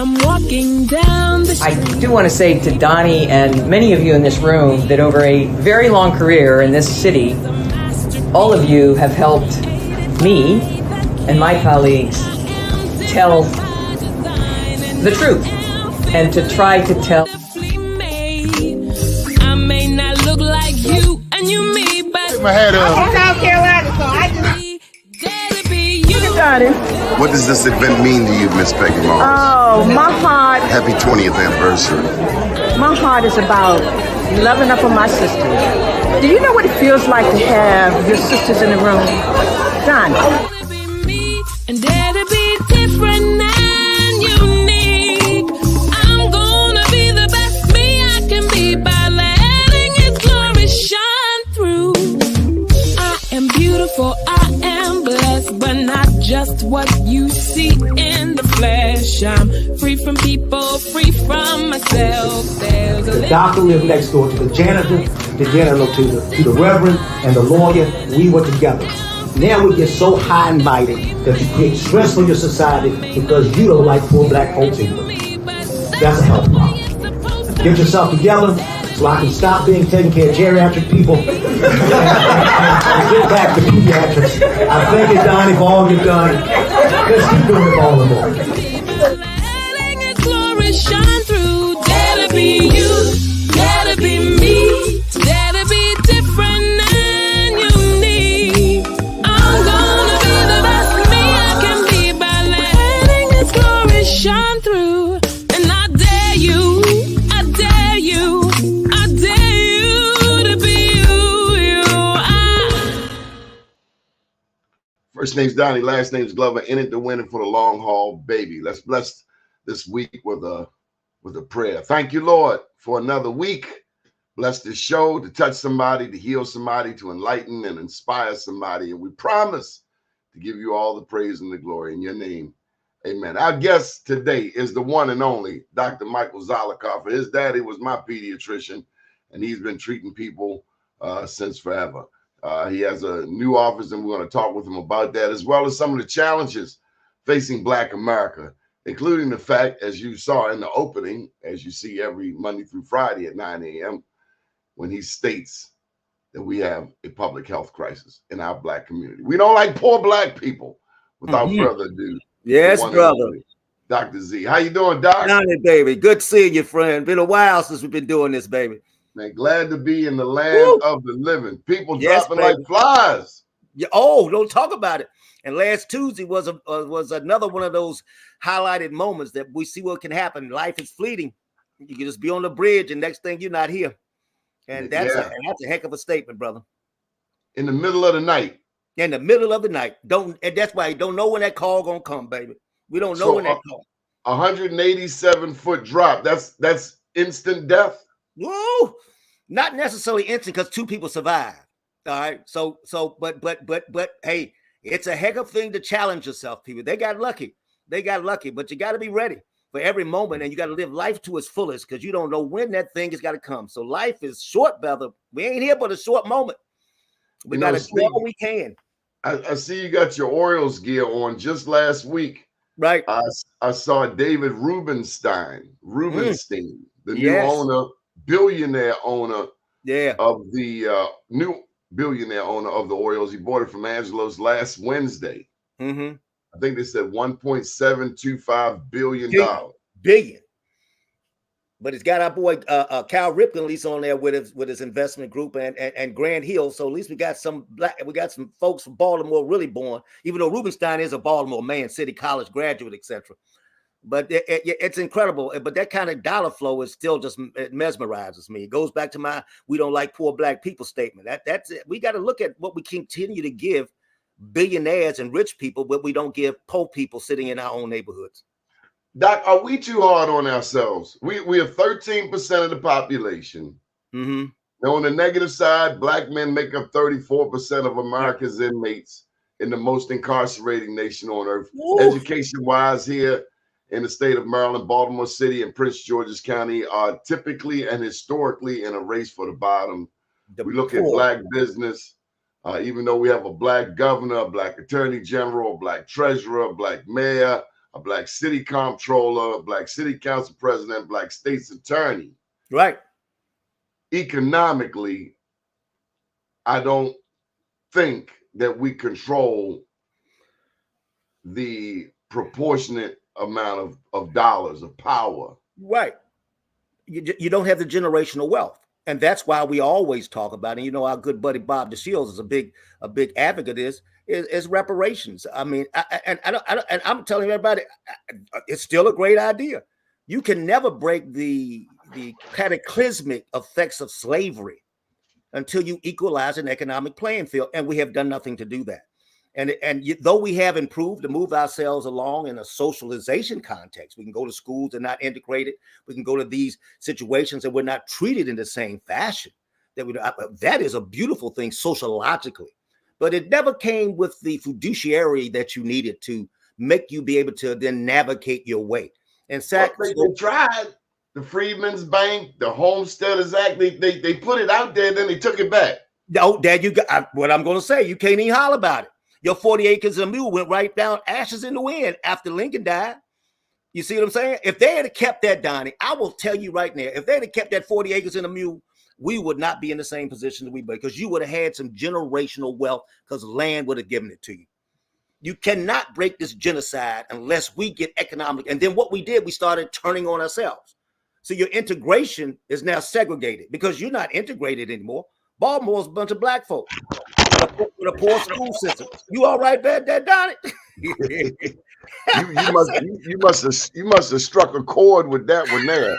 I'm walking down the street. I do want to say to Doni and many of you in this room that over a very long career in this city, all of you have helped me and my colleagues tell the truth and to try to tell. I may not look like you and you me, but Take my hat off. I'm from South Carolina, so I just... What does this event mean to you, Miss Peggy Moss? Oh, my heart, Happy 20th anniversary. my heart is about loving up on my sisters. Do you know what it feels like to have your sisters in the room? Done. And dare to be different and unique. I'm gonna be the best me I can be by letting His glory shine through. I am beautiful, I am blessed, but not just what you see in the flesh. I'm free from people, free from myself. There's a The doctor lived next door to the janitor, to the reverend, and the lawyer. We were together. Now we get so high and mighty that you create stress for your society because you don't like poor black folks either. That's a health problem. Get yourself together so I can stop being taking care of geriatric people and get back to pediatrics. I thank you, Doni, for all you've done. Let's keep doing it all the more. letting His glory shine through. Dare to be you, dare to be me, dare to be different and unique. I'm gonna be the best me I can be by letting His glory shine through. And I dare you, I dare you, I dare you to be you. First name's Doni, last name's Glover. In it to win it for the long haul, baby. Let's bless this week with a prayer. Thank you, Lord, for another week. Bless this show to touch somebody, to heal somebody, to enlighten and inspire somebody. And we promise to give you all the praise and the glory in your name. Amen. Our guest today is the one and only Dr. Michael Zollicoffer. His daddy was my pediatrician, and he's been treating people since forever. He has a new office, and we're going to talk with him about that, as well as some of the challenges facing Black America, including the fact, as you saw in the opening, as you see every Monday through Friday at 9 a.m., when he states that we have a public health crisis in our Black community. We don't like poor Black people. Without further ado, yes, brother. Dr. Z. How you doing, Doc? Doni, baby. Good seeing you, friend. Been a while since we've been doing this, baby. Man, glad to be in the land of the living. People dropping like flies. Yeah, oh, don't talk about it. And last Tuesday was another one of those highlighted moments that we see what can happen. Life is fleeting. You can just be on the bridge, and next thing you're not here. And that's a heck of a statement, brother. In the middle of the night. In the middle of the night. And that's why you don't know when that call gonna come, baby. We don't know when that call. 187-foot drop. That's instant death. Whoa, not necessarily instant because two people survived. All right. But hey, it's a heck of a thing to challenge yourself, people. They got lucky, but you got to be ready for every moment, and you got to live life to its fullest because you don't know when that thing is got to come. So life is short, brother. We ain't here but a short moment. We got to do all we can. I see you got your Orioles gear on. Just last week, right? I saw David Rubenstein, the new owner, billionaire owner, of the new billionaire owner of the Orioles. He bought it from Angelo's last Wednesday. I think they said $1.725 billion. But it's got our boy Cal Ripken at least on there with his investment group and Grant Hill. So at least we got some folks from Baltimore really born, even though Rubenstein is a Baltimore man, City College graduate, etc. But it's incredible. But that kind of dollar flow is still just, it mesmerizes me. It goes back to my "we don't like poor Black people" statement. That's it. We got to look at what we continue to give billionaires and rich people, but we don't give poor people sitting in our own neighborhoods. Doc, are we too hard on ourselves? We are 13% of the population. Now, on the negative side, Black men make up 34% of America's inmates in the most incarcerating nation on earth. Education-wise here in the state of Maryland, Baltimore City, and Prince George's County are typically and historically in a race for the bottom. We look at Black business, even though we have a Black governor, a Black attorney general, a Black treasurer, a Black mayor, a black city comptroller, a black city council president, black state's attorney. Right. Economically, I don't think that we control the proportionate amount of dollars, of power. Right. You don't have the generational wealth. And that's why we always talk about it. You know, our good buddy Bob DeShields is a big advocate is reparations. I mean, I'm telling everybody, it's still a great idea. You can never break the cataclysmic effects of slavery until you equalize an economic playing field, and we have done nothing to do that. Though we have improved to move ourselves along in a socialization context, we can go to schools that are not integrated. We can go to these situations and we're not treated in the same fashion. That is a beautiful thing sociologically, but it never came with the fiduciary that you needed to make you be able to then navigate your way. And they tried. The Freedmen's Bank, the Homesteaders Act, they put it out there, then they took it back. Oh, Dad, you got what I'm going to say. You can't even holler about it. Your 40 acres and a mule went right down, ashes in the wind after Lincoln died. You see what I'm saying? If they had kept that, Donnie, I will tell you right now, if they had kept that 40 acres and a mule, we would not be in the same position that we were, because you would have had some generational wealth because land would have given it to you. You cannot break this genocide unless we get economic. And then what we did, we started turning on ourselves. So your integration is now segregated because you're not integrated anymore. Baltimore's a bunch of black folk with a poor school system. You all right, bad Dad Donnie? you must have struck a chord with that one there.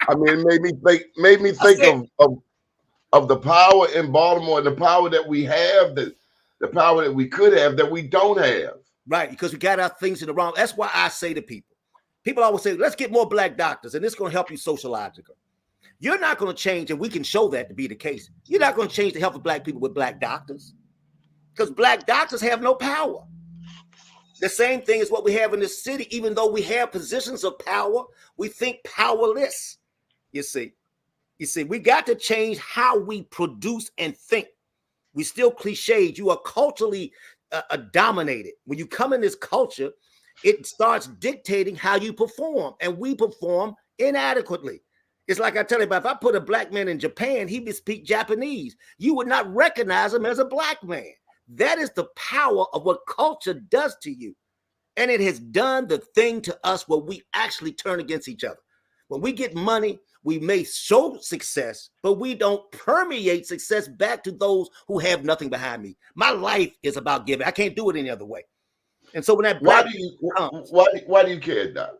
I mean, it made me think of the power in Baltimore and the power that we have, the power that we could have that we don't have. Right, because we got our things in the wrong. That's why I say to people always say, let's get more black doctors, and it's going to help you sociologically. You're not going to change, and we can show that to be the case. You're not going to change the health of black people with black doctors because black doctors have no power. The same thing is what we have in the city. Even though we have positions of power, we think powerless. You see, we got to change how we produce and think. We still cliched. You are culturally dominated. When you come in this culture, it starts dictating how you perform, and we perform inadequately. It's like I tell you, if I put a black man in Japan, he would speak Japanese. You would not recognize him as a black man. That is the power of what culture does to you. And it has done the thing to us where we actually turn against each other. When we get money, we may show success, but we don't permeate success back to those who have nothing behind me. My life is about giving. I can't do it any other way. And so when that why do you care, Doc?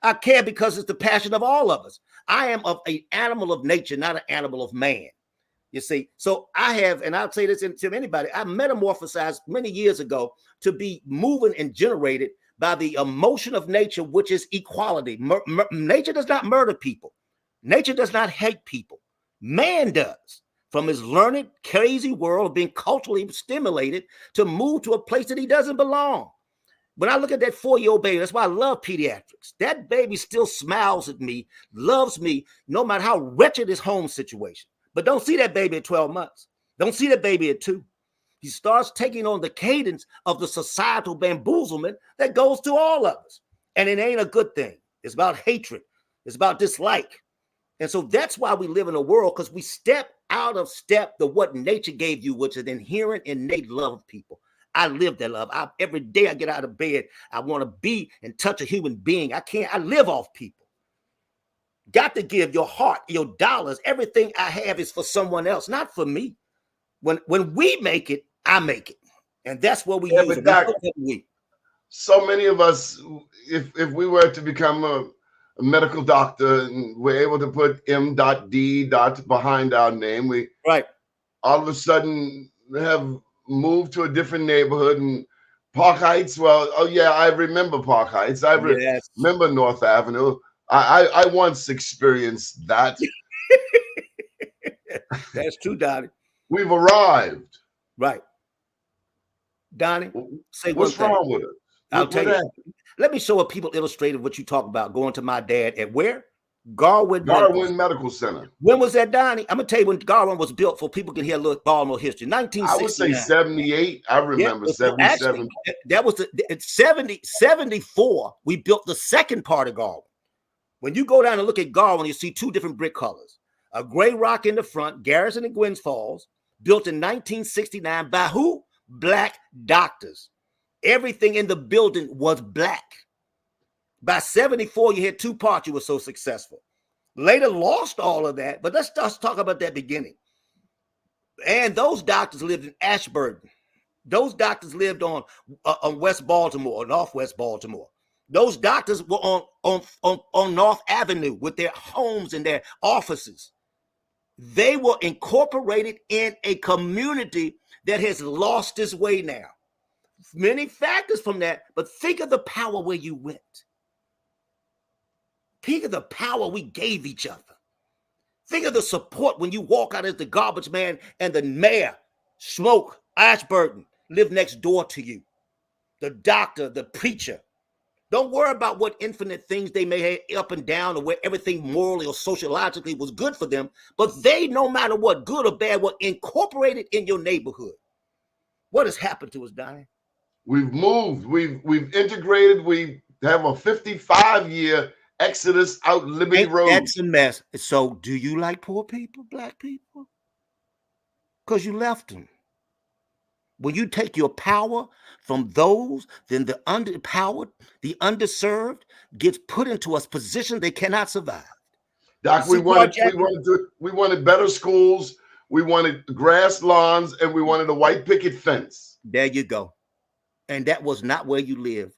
I care because it's the passion of all of us. I am of an animal of nature, not an animal of man. You see, so I have, and I'll say this to anybody, I metamorphosized many years ago to be moving and generated by the emotion of nature, which is equality. Nature does not murder people. Nature does not hate people. Man does. From his learned, crazy world of being culturally stimulated to move to a place that he doesn't belong. When I look at that 4-year-old baby, that's why I love pediatrics. That baby still smiles at me, loves me, no matter how wretched his home situation. But don't see that baby at 12 months. Don't see that baby at 2. He starts taking on the cadence of the societal bamboozlement that goes to all of us. And it ain't a good thing. It's about hatred. It's about dislike. And so that's why we live in a world, because we step out of step to what nature gave you, which is inherent, innate love of people. I live that love. Every day I get out of bed, I want to be and touch a human being. I live off people. Got to give your heart, your dollars, everything I have is for someone else, not for me. When we make it, I make it. And that's what we use. Doc, so many of us, if we were to become a medical doctor and we're able to put M.D. behind our name, we all of a sudden have moved to a different neighborhood in Park Heights. Well, oh yeah, I remember Park Heights. I remember North Avenue. I once experienced that. That's true, Donnie. We've arrived. Right. Donnie, say what's wrong with it? I'll tell you. Let me show what people illustrated what you talk about going to my dad at where? Garwin Medical Center. When was that, Donnie? I'm gonna tell you when Garwin was built for people can hear a little Baltimore history. 1969. I would say 78. I remember 77. Actually, that was the 74. We built the second part of Garwin. When you go down and look at Garwin, you see two different brick colors. A gray rock in the front, Garrison and Gwynns Falls, built in 1969 by who? Black doctors. Everything in the building was black. By 74, you had two parts. You were so successful. Later lost all of that, but let's talk about that beginning. And those doctors lived in Ashburton. Those doctors lived on West Baltimore, Northwest Baltimore. Those doctors were on North Avenue with their homes and their offices. They were incorporated in a community that has lost its way now. Many factors from that, but think of the power where you went. Think of the power we gave each other. Think of the support when you walk out as the garbage man and the mayor, Smoke Ashburton, live next door to you. The doctor, the preacher. Don't worry about what infinite things they may have up and down or where everything morally or sociologically was good for them, but they, no matter what, good or bad, were incorporated in your neighborhood. What has happened to us, Donnie? We've moved. We've integrated. We have a 55-year exodus out Liberty Road. That's a mess. So do you like poor people, black people? Because you left them. When you take your power from those, then the underpowered, the underserved gets put into a position they cannot survive. Doc, we wanted better schools, we wanted grass lawns, and we wanted a white picket fence. There you go. And that was not where you lived.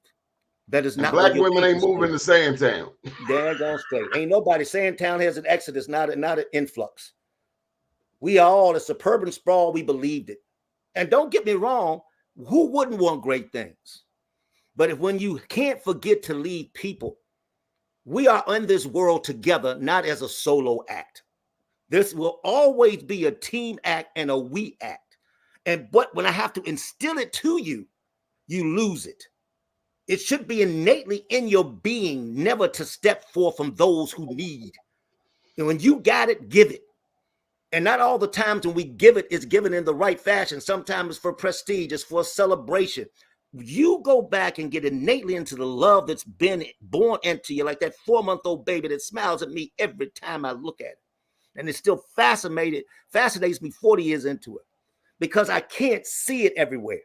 That is not. Black women ain't moving to Sandtown. They're gonna stay. Ain't nobody. Sandtown has an exodus, not an influx. We are all a suburban sprawl. We believed it. And don't get me wrong, who wouldn't want great things? But when you can't forget to lead people, we are in this world together, not as a solo act. This will always be a team act and a we act. But when I have to instill it to you, you lose it. It should be innately in your being never to step forth from those who need. And when you got it, give it. And not all the times when we give it is given in the right fashion. Sometimes it's for prestige, it's for celebration. You go back and get innately into the love that's been born into you, like that 4-month-old baby that smiles at me every time I look at it. And it still fascinates me 40 years into it because I can't see it everywhere.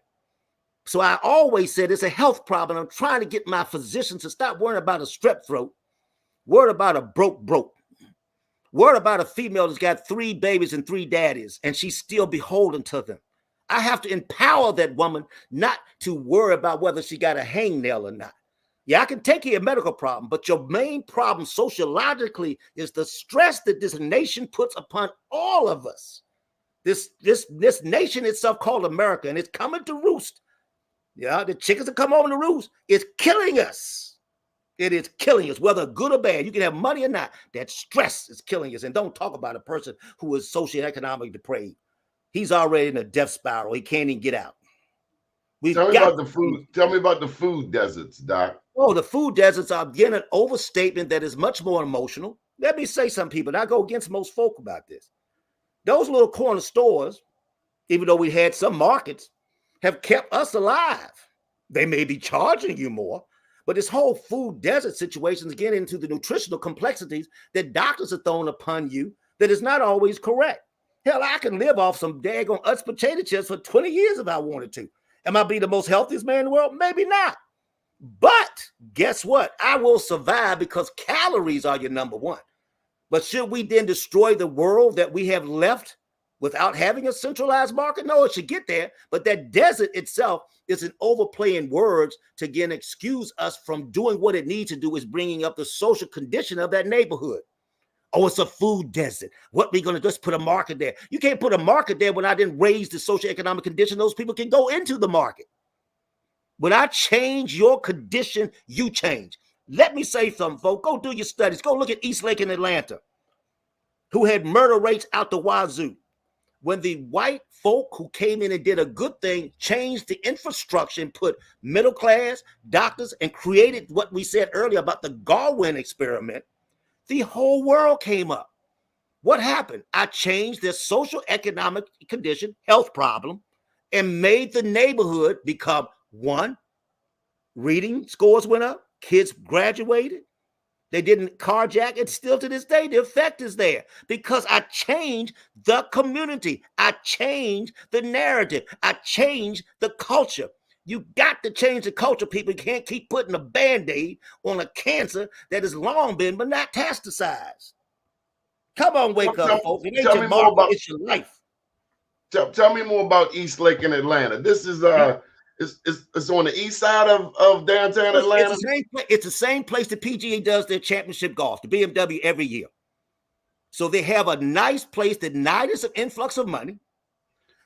So I always said it's a health problem. I'm trying to get my physicians to stop worrying about a strep throat, worried about a broke. Word about a female that's got 3 babies and 3 daddies, and she's still beholden to them. I have to empower that woman not to worry about whether she got a hangnail or not. Yeah, I can take care of a medical problem, but your main problem sociologically is the stress that this nation puts upon all of us. This nation itself called America, and it's coming to roost. Yeah, the chickens that come over to roost, it's killing us. It is killing us, whether good or bad. You can have money or not. That stress is killing us. And don't talk about a person who is socioeconomically depraved. He's already in a death spiral. He can't even get out. Tell me about the food. Tell me about the food deserts, Doc. Oh, the food deserts are again an overstatement that is much more emotional. Let me say some people, and I go against most folk about this. Those little corner stores, even though we had some markets, have kept us alive. They may be charging you more. But this whole food desert situation is getting into the nutritional complexities that doctors are throwing upon you that is not always correct. Hell, I can live off some daggone Utz potato chips for 20 years if I wanted to. Am I be the most healthiest man in the world? Maybe not. But guess what? I will survive because calories are your number one. But should we then destroy the world that we have left without having a centralized market? No, it should get there. But that desert itself is an overplay in words to again excuse us from doing what it needs to do, is bringing up the social condition of that neighborhood. Oh, it's a food desert. What we going to just put a market there? You can't put a market there when I didn't raise the socioeconomic condition. Those people can go into the market. When I change your condition, you change. Let me say something, folks. Go do your studies. Go look at East Lake in Atlanta, who had murder rates out the wazoo. When the white folk who came in and did a good thing changed the infrastructure and put middle class doctors and created what we said earlier about the Garwin experiment, The whole world came up. What happened? I changed their social economic condition, health problem, and made the neighborhood become one. Reading scores went up. Kids graduated. They didn't carjack. And still to this day, the effect is there because I changed the community. I changed the narrative. I changed the culture. You got to change the culture, people. You can't keep putting a Band-Aid on a cancer that has long been metastasized. Come on, wake up, folks. It ain't your market, it's your life. Tell me more about East Lake in Atlanta. This is it's on the east side of downtown Atlanta. It's the same place the PGA does their championship golf, the BMW, every year. So they have a nice place that nice influx of money.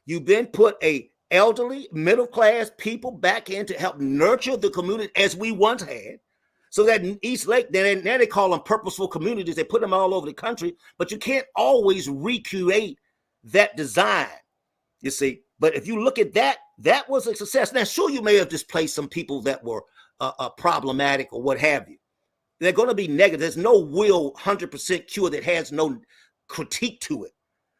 You then put a elderly, middle-class people back in to help nurture the community as we once had. So that in East Lake, now they call them purposeful communities. They put them all over the country, but you can't always recreate that design, you see. But if you look at that, that was a success. Now, sure, you may have displaced some people that were problematic or what have you. They're going to be negative. There's no real 100% cure that has no critique to it.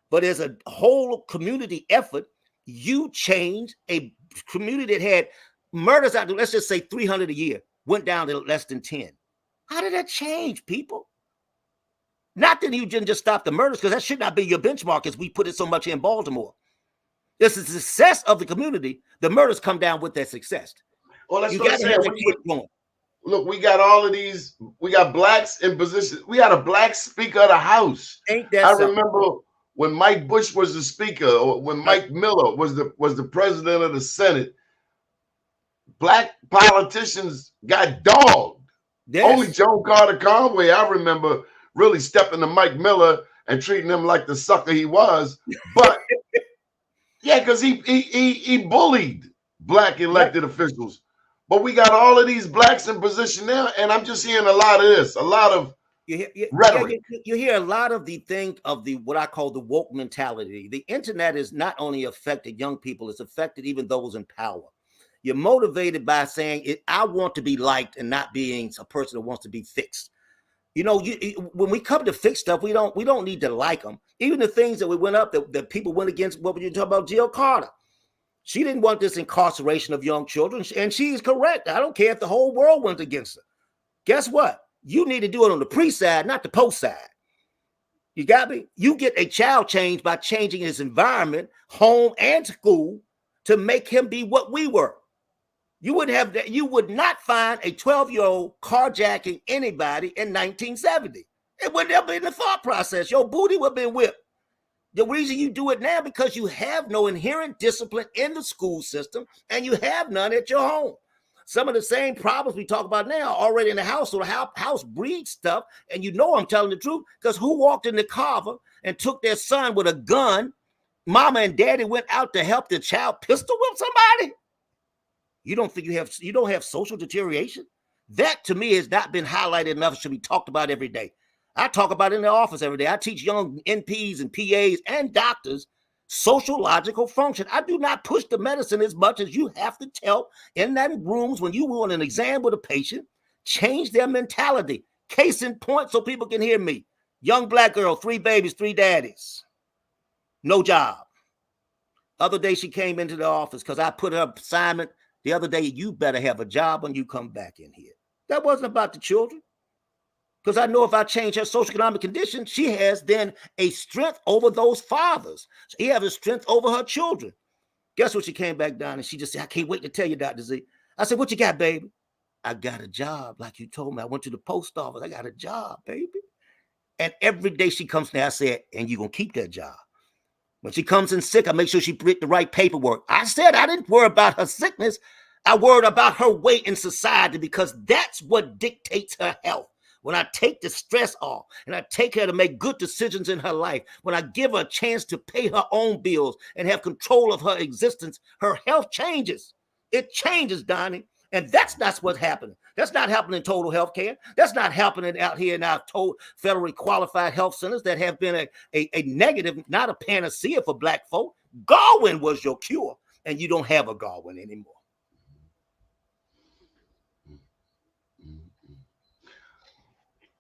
But as a whole community effort, you change a community that had murders out there, let's just say 300 a year, went down to less than 10. How did that change, people? Not that you didn't just stop the murders, because that should not be your benchmark as we put it so much in Baltimore. It's the success of the community. The murders come down with that success. Well, that's what I'm saying. Look, we got all of these. We got blacks in position. We had a black speaker of the House. Ain't that I remember when Mike Bush was the speaker, or when Mike Miller was the president of the Senate. Black politicians got dogged. Yes. Only Joe Carter Conway, I remember, really stepping to Mike Miller and treating him like the sucker he was. But yeah, because he bullied black elected officials. But we got all of these blacks in position now, and I'm just hearing a lot of this, a lot of rhetoric. You hear a lot of the thing of the what I call the woke mentality. The internet has not only affected young people, it's affected even those in power. You're motivated by saying, I want to be liked and not being a person that wants to be fixed. You know, when we come to fix stuff, we don't need to like them. Even the things that we went up that people went against. What were you talking about, Jill Carter? She didn't want this incarceration of young children, and she's correct. I don't care if the whole world went against her. Guess what? You need to do it on the pre-side, not the post-side. You got me? You get a child changed by changing his environment, home and school, to make him be what we were. You would not find a 12-year-old carjacking anybody in 1970. It would never be in the thought process. Your booty would have been whipped. The reason you do it now, because you have no inherent discipline in the school system and you have none at your home. Some of the same problems we talk about now are already in the household. House breeds stuff. And you know I'm telling the truth, because who walked in the Carver and took their son with a gun? Mama and daddy went out to help the child pistol whip somebody? You don't think you don't have social deterioration? That to me has not been highlighted enough. It should be talked about every day. I talk about it in the office every day. I teach young NPs and PAs and doctors sociological function. I do not push the medicine as much as you have to tell in that rooms when you want an exam with a patient, change their mentality. Case in point, so people can hear me. Young black girl, 3 babies, 3 daddies. No job. Other day she came into the office because I put her assignment. The other day, you better have a job when you come back in here. That wasn't about the children. Because I know if I change her socioeconomic condition, she has then a strength over those fathers. She has a strength over her children. Guess what? She came back down and she just said, I can't wait to tell you, Dr. Z. I said, what you got, baby? I got a job, like you told me. I went to the post office. I got a job, baby. And every day she comes there, I said, and you're going to keep that job. When she comes in sick, I make sure she put the right paperwork. I said I didn't worry about her sickness. I worried about her weight in society, because that's what dictates her health. When I take the stress off and I take her to make good decisions in her life, when I give her a chance to pay her own bills and have control of her existence, her health changes. It changes, Donnie. And that's not what's happening. That's not happening in total health care. That's not happening out here in our federally qualified health centers that have been a negative, not a panacea for black folk. Godwin was your cure, and you don't have a Godwin anymore.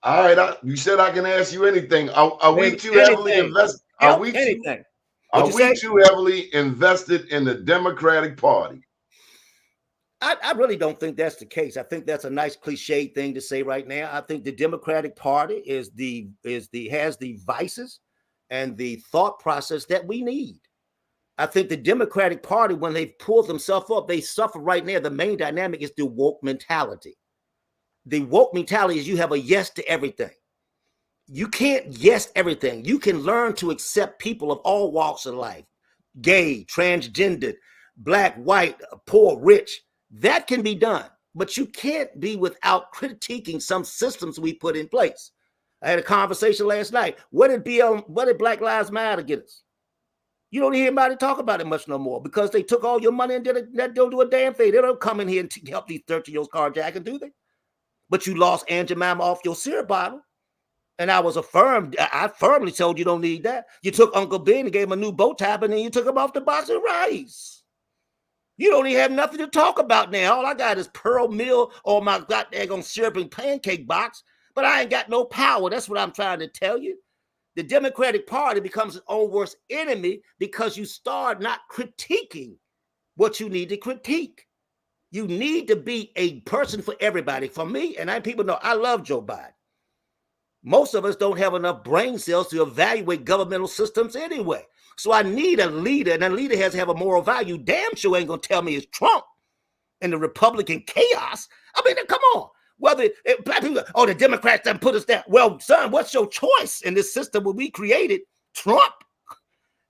All right, you said I can ask you anything. Are we too heavily invested? Are we too heavily invested in the Democratic Party? I really don't think that's the case. I think that's a nice cliche thing to say right now. I think the Democratic Party has the vices and the thought process that we need. I think the Democratic Party, when they've pulled themselves up, they suffer right now. The main dynamic is the woke mentality. The woke mentality is you have a yes to everything. You can't yes everything. You can learn to accept people of all walks of life, gay, transgendered, black, white, poor, rich. That can be done, but you can't be without critiquing some systems we put in place. I had a conversation last night. What did Black Lives Matter get us? You don't hear anybody talk about it much no more because they took all your money and don't do a damn thing. They don't come in here and help these 13-year-olds carjacking, do they? But you lost Aunt Jemima off your syrup bottle. And I firmly told you don't need that. You took Uncle Ben and gave him a new bow tie, and then you took him off the box of rice. You don't even have nothing to talk about now. All I got is Pearl Mill or my goddamn syrup and pancake box, but I ain't got no power. That's what I'm trying to tell you. The Democratic Party becomes its own worst enemy because you start not critiquing what you need to critique. You need to be a person for everybody. For me, and people know I love Joe Biden. Most of us don't have enough brain cells to evaluate governmental systems anyway. So I need a leader, and a leader has to have a moral value. Damn sure ain't going to tell me it's Trump and the Republican chaos. I mean, come on. Whether black people, the Democrats done put us down. Well, son, what's your choice in this system when we created Trump?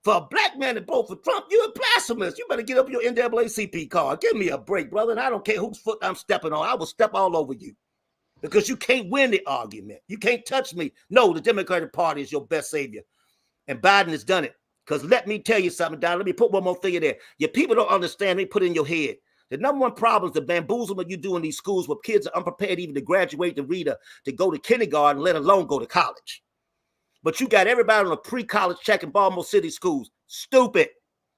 For a black man to vote for Trump, you're blasphemous. You better get up your NAACP card. Give me a break, brother. And I don't care whose foot I'm stepping on. I will step all over you. Because you can't win the argument. You can't touch me. No, the Democratic Party is your best savior. And Biden has done it. Because let me tell you something, Don. Let me put one more thing in there. Your people don't understand. They put in your head. The number one problem is the bamboozlement you do in these schools where kids are unprepared even to graduate, to go to kindergarten, let alone go to college. But you got everybody on a pre-college check in Baltimore City schools. Stupid.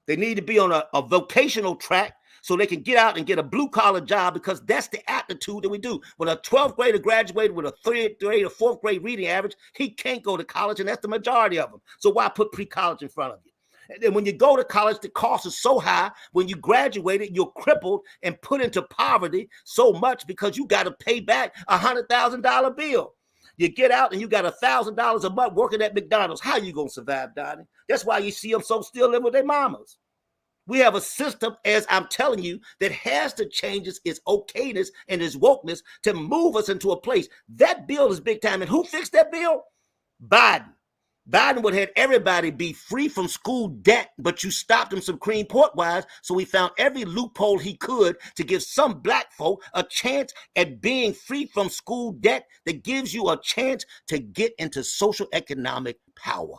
They need to be on a vocational track so they can get out and get a blue-collar job because that's the aptitude that we do. When a 12th grader graduated with a 3rd grade or 4th grade reading average, he can't go to college, and that's the majority of them. So why put pre-college in front of you? And then when you go to college, the cost is so high. When you graduated, you're crippled and put into poverty so much because you got to pay back a $100,000 bill. You get out and you got $1,000 a month working at McDonald's. How you going to survive, Donnie? That's why you see them so still living with their mamas. We have a system, as I'm telling you, that has to change its okayness and its wokeness to move us into a place. That bill is big time. And who fixed that bill? Biden. Biden would have everybody be free from school debt, but you stopped him Supreme Court-wise, so he found every loophole he could to give some black folk a chance at being free from school debt that gives you a chance to get into social economic power.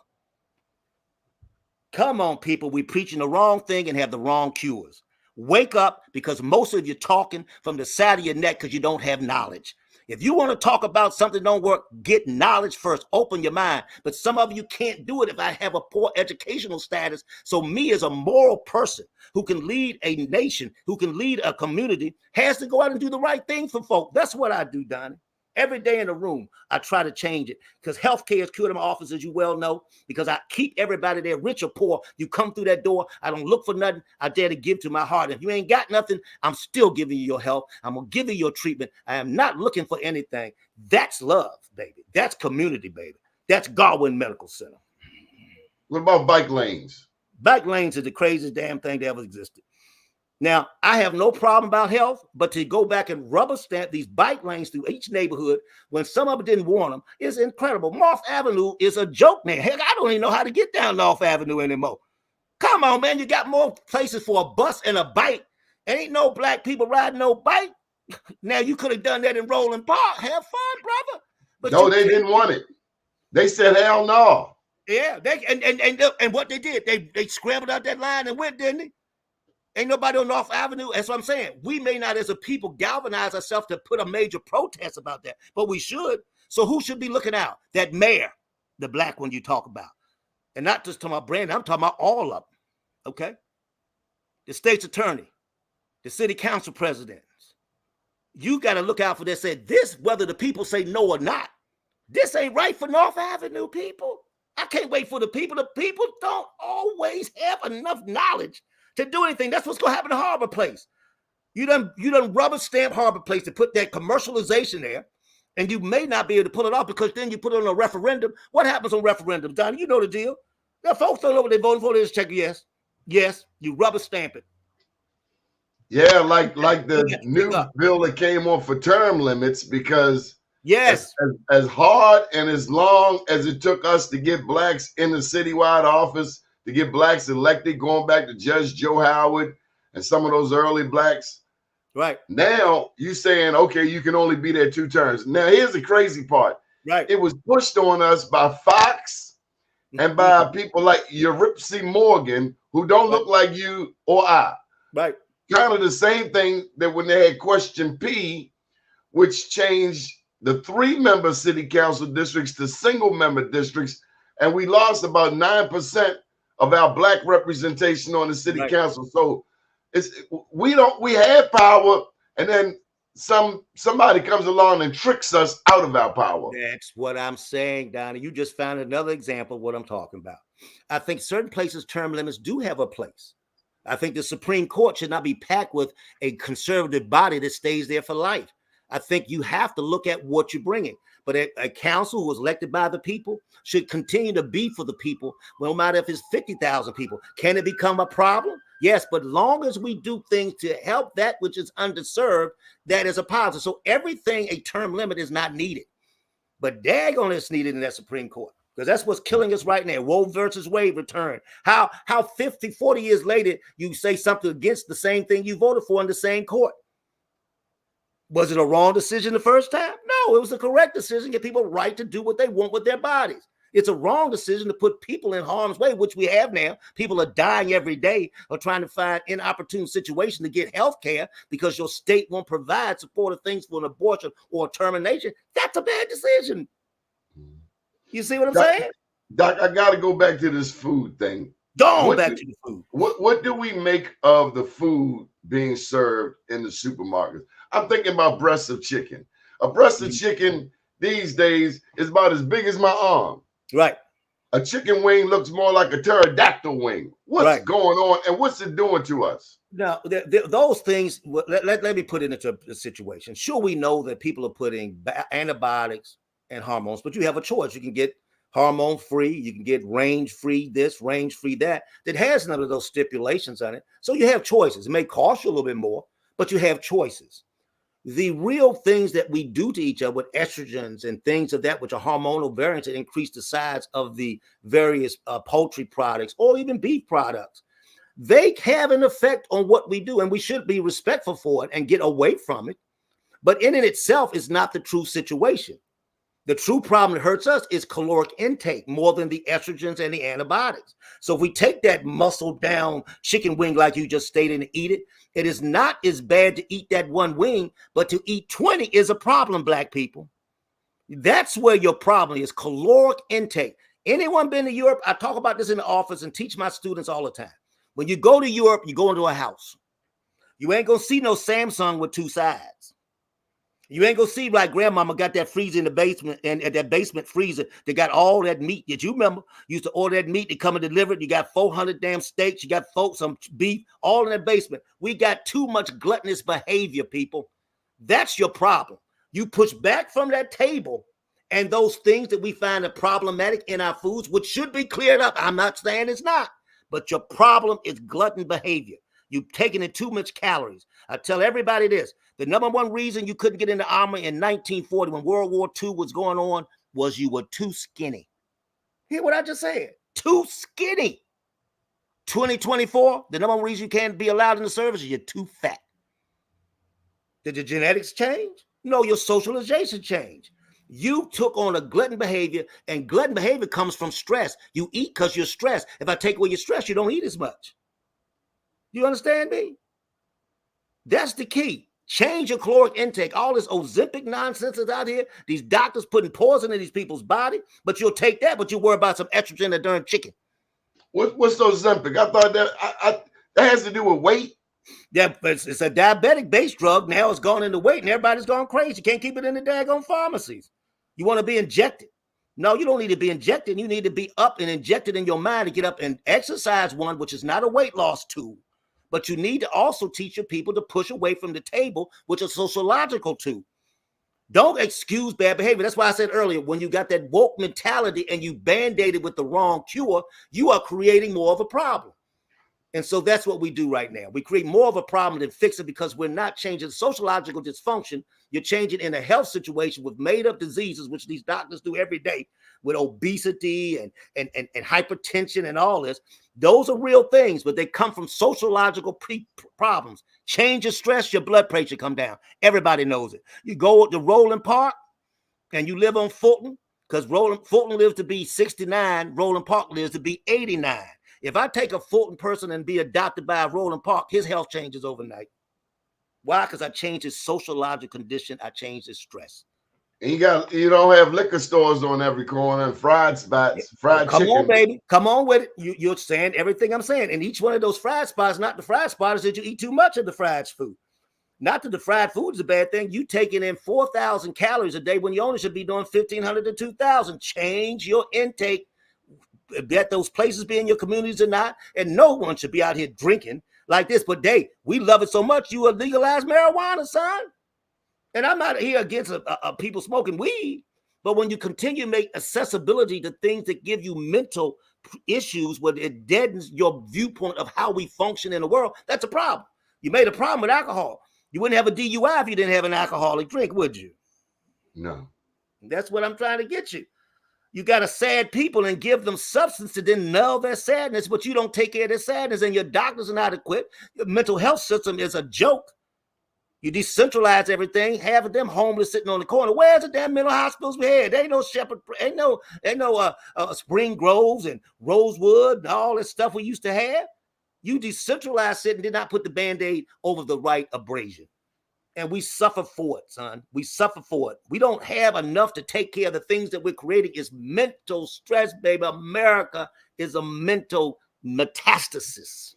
Come on, people. We're preaching the wrong thing and have the wrong cures. Wake up, because most of you talking from the side of your neck because you don't have knowledge. If you want to talk about something that don't work, get knowledge first. Open your mind. But some of you can't do it if I have a poor educational status. So me as a moral person who can lead a nation, who can lead a community, has to go out and do the right thing for folk. That's what I do, Donnie. Every day in the room, I try to change it because healthcare is cured in my office, as you well know, because I keep everybody there, rich or poor. You come through that door, I don't look for nothing. I dare to give to my heart. If you ain't got nothing, I'm still giving you your help. I'm going to give you your treatment. I am not looking for anything. That's love, baby. That's community, baby. That's Garwin Medical Center. What about bike lanes? Bike lanes is the craziest damn thing that ever existed. Now, I have no problem about health, but to go back and rubber stamp these bike lanes through each neighborhood when some of them didn't want them is incredible. North Avenue is a joke now. Heck, I don't even know how to get down North Avenue anymore. Come on, man. You got more places for a bus and a bike. Ain't no black people riding no bike. Now, you could have done that in Roland Park. Have fun, brother. But no, they didn't want it. They said, hell no. Yeah, and what they did, they scrambled out that line and went, didn't they? Ain't nobody on North Avenue. That's what I'm saying. We may not, as a people, galvanize ourselves to put a major protest about that, but we should. So who should be looking out? That mayor, the black one you talk about. And not just talking about Brandon, I'm talking about all of them, okay? The state's attorney, the city council presidents. You got to look out for this. Say this, whether the people say no or not. This ain't right for North Avenue people. I can't wait for the people. The people don't always have enough knowledge to do anything. That's what's going to happen to Harbor Place. You done rubber stamp Harbor Place to put that commercialization there, and you may not be able to pull it off because then you put it on a referendum. What happens on referendums, Donnie? You know the deal. The folks don't know what they're voting for. They just check yes. Yes, you rubber stamp it. Yeah, like the new bill that came on for term limits, because yes, as hard and as long as it took us to get blacks in the citywide office, to get blacks elected, going back to Judge Joe Howard and some of those early blacks. Right. Now you saying, okay, you can only be there 2 terms. Now here's the crazy part. Right. It was pushed on us by Fox and by people like Euripsy Morgan, who don't look like you or I. Right. Kind of the same thing that when they had Question P, which changed the 3-member city council districts to single-member districts, and we lost about 9% of our black representation on the city council. So we have power, and then somebody comes along and tricks us out of our power. That's what I'm saying, Donnie. You just found another example of what I'm talking about. I think certain places term limits do have a place. I think the Supreme Court should not be packed with a conservative body that stays there for life. I think you have to look at what you're bringing. But a council who was elected by the people should continue to be for the people, no matter if it's 50,000 people. Can it become a problem? Yes, but long as we do things to help that which is underserved, that is a positive. So everything, a term limit is not needed. But daggone it's needed in that Supreme Court, because that's what's killing us right now. Roe versus Wade return. How 50, 40 years later, you say something against the same thing you voted for in the same court. Was it a wrong decision the first time? No, it was a correct decision. Give people a right to do what they want with their bodies. It's a wrong decision to put people in harm's way, which we have now. People are dying every day or trying to find inopportune situations to get health care because your state won't provide supportive things for an abortion or a termination. That's a bad decision. You see what I'm saying? Doc, I got to go back to this food thing. Back to the food. What do we make of the food being served in the supermarkets? I'm thinking about breasts of chicken. A breast of chicken these days is about as big as my arm. Right. A chicken wing looks more like a pterodactyl wing. What's going on, and what's it doing to us? Now, those things, let me put it into a situation. Sure, we know that people are putting antibiotics and hormones, but you have a choice. You can get hormone-free, you can get range-free this, range-free that has none of those stipulations on it. So you have choices. It may cost you a little bit more, but you have choices. The real things that we do to each other with estrogens and things of that, which are hormonal variants that increase the size of the various poultry products or even beef products, they have an effect on what we do, and we should be respectful for it and get away from it. But in it itself is not the true situation. The true problem that hurts us is caloric intake more than the estrogens and the antibiotics. So if we take that muscle down chicken wing, like you just stated, and eat it, it is not as bad to eat that one wing, but to eat 20 is a problem, black people. That's where your problem is, caloric intake. Anyone been to Europe? I talk about this in the office and teach my students all the time. When you go to Europe, you go into a house. You ain't gonna see no Samsung with 2 sides. You ain't gonna see like grandmama got that freezer in the basement, and at that basement freezer, they got all that meat that you remember. Used to order that meat to come and deliver it. You got 400 damn steaks. You got some beef, all in that basement. We got too much gluttonous behavior, people. That's your problem. You push back from that table, and those things that we find are problematic in our foods, which should be cleared up. I'm not saying it's not, but your problem is glutton behavior. You've taken in too much calories. I tell everybody this. The number one reason you couldn't get in the army in 1940 when World War II was going on was you were too skinny. Hear what I just said? Too skinny. 2024, the number one reason you can't be allowed in the service is you're too fat. Did your genetics change? No, your socialization changed. You took on a glutton behavior, and glutton behavior comes from stress. You eat because you're stressed. If I take away your stress, you don't eat as much. You understand me? That's the key. Change your caloric intake. All this Ozempic nonsense is out here. These doctors putting poison in these people's body, but you'll take that, but you worry about some estrogen in the darn chicken. What's Ozempic? I thought that has to do with weight. Yeah, but it's a diabetic-based drug. Now it's gone into weight, and everybody's gone crazy. You can't keep it in the daggone pharmacies. You want to be injected. No, you don't need to be injected. You need to be up and injected in your mind to get up and exercise one, which is not a weight loss tool. But you need to also teach your people to push away from the table, which is a sociological tool. Don't excuse bad behavior. That's why I said earlier, when you got that woke mentality and you band-aided with the wrong cure, you are creating more of a problem. And so that's what we do right now. We create more of a problem than fix it because we're not changing sociological dysfunction. You're changing in a health situation with made-up diseases, which these doctors do every day with obesity and hypertension and all this. Those are real things, but they come from sociological problems. Change your stress, your blood pressure come down. Everybody knows it. You go to Roland Park and you live on Fulton because Fulton lives to be 69. Roland Park lives to be 89. If I take a Fulton person and be adopted by a Roland Park, his health changes overnight. Why? Because I changed his sociological condition. I changed his stress. And you don't have liquor stores on every corner and fried spots, fried chicken. Come on, baby. Come on with it. You're saying everything I'm saying. And each one of those fried spots, not the fried spot, is that you eat too much of the fried food. Not that the fried food is a bad thing. You taking in 4,000 calories a day when you only should be doing 1,500 to 2,000. Change your intake. That those places be in your communities or not, and no one should be out here drinking like this. But we love it so much, you legalize marijuana, son. And I'm not here against people smoking weed, but when you continue to make accessibility to things that give you mental issues, where it deadens your viewpoint of how we function in the world, that's a problem. You made a problem with alcohol. You wouldn't have a DUI if you didn't have an alcoholic drink, would you? No. That's what I'm trying to get you. You got a sad people and give them substance to then null their sadness, but you don't take care of their sadness, and your doctors are not equipped. Your mental health system is a joke. You decentralize everything, half of them homeless sitting on the corner. Where's the damn mental hospitals we had? There ain't no Shepherd, ain't no Spring Groves and Rosewood and all this stuff we used to have. You decentralized it and did not put the Band-Aid over the right abrasion. And we suffer for it, son. We suffer for it. We don't have enough to take care of the things that we're creating. Is mental stress, baby. America is a mental metastasis.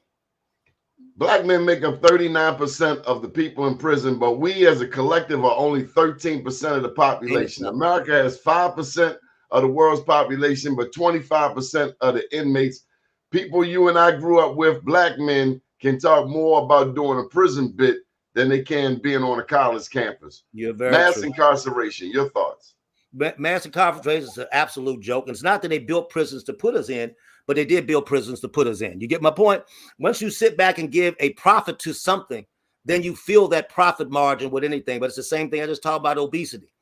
Black men make up 39% of the people in prison, but we as a collective are only 13% of the population. America has 5% of the world's population, but 25% of the inmates. People you and I grew up with, black men, can talk more about doing a prison bit than they can being on a college campus. You're very mass true. Incarceration. Your thoughts? Mass incarceration is an absolute joke. And it's not that they built prisons to put us in, but they did build prisons to put us in. You get my point? Once you sit back and give a profit to something, then you feel that profit margin with anything. But it's the same thing I just talked about obesity.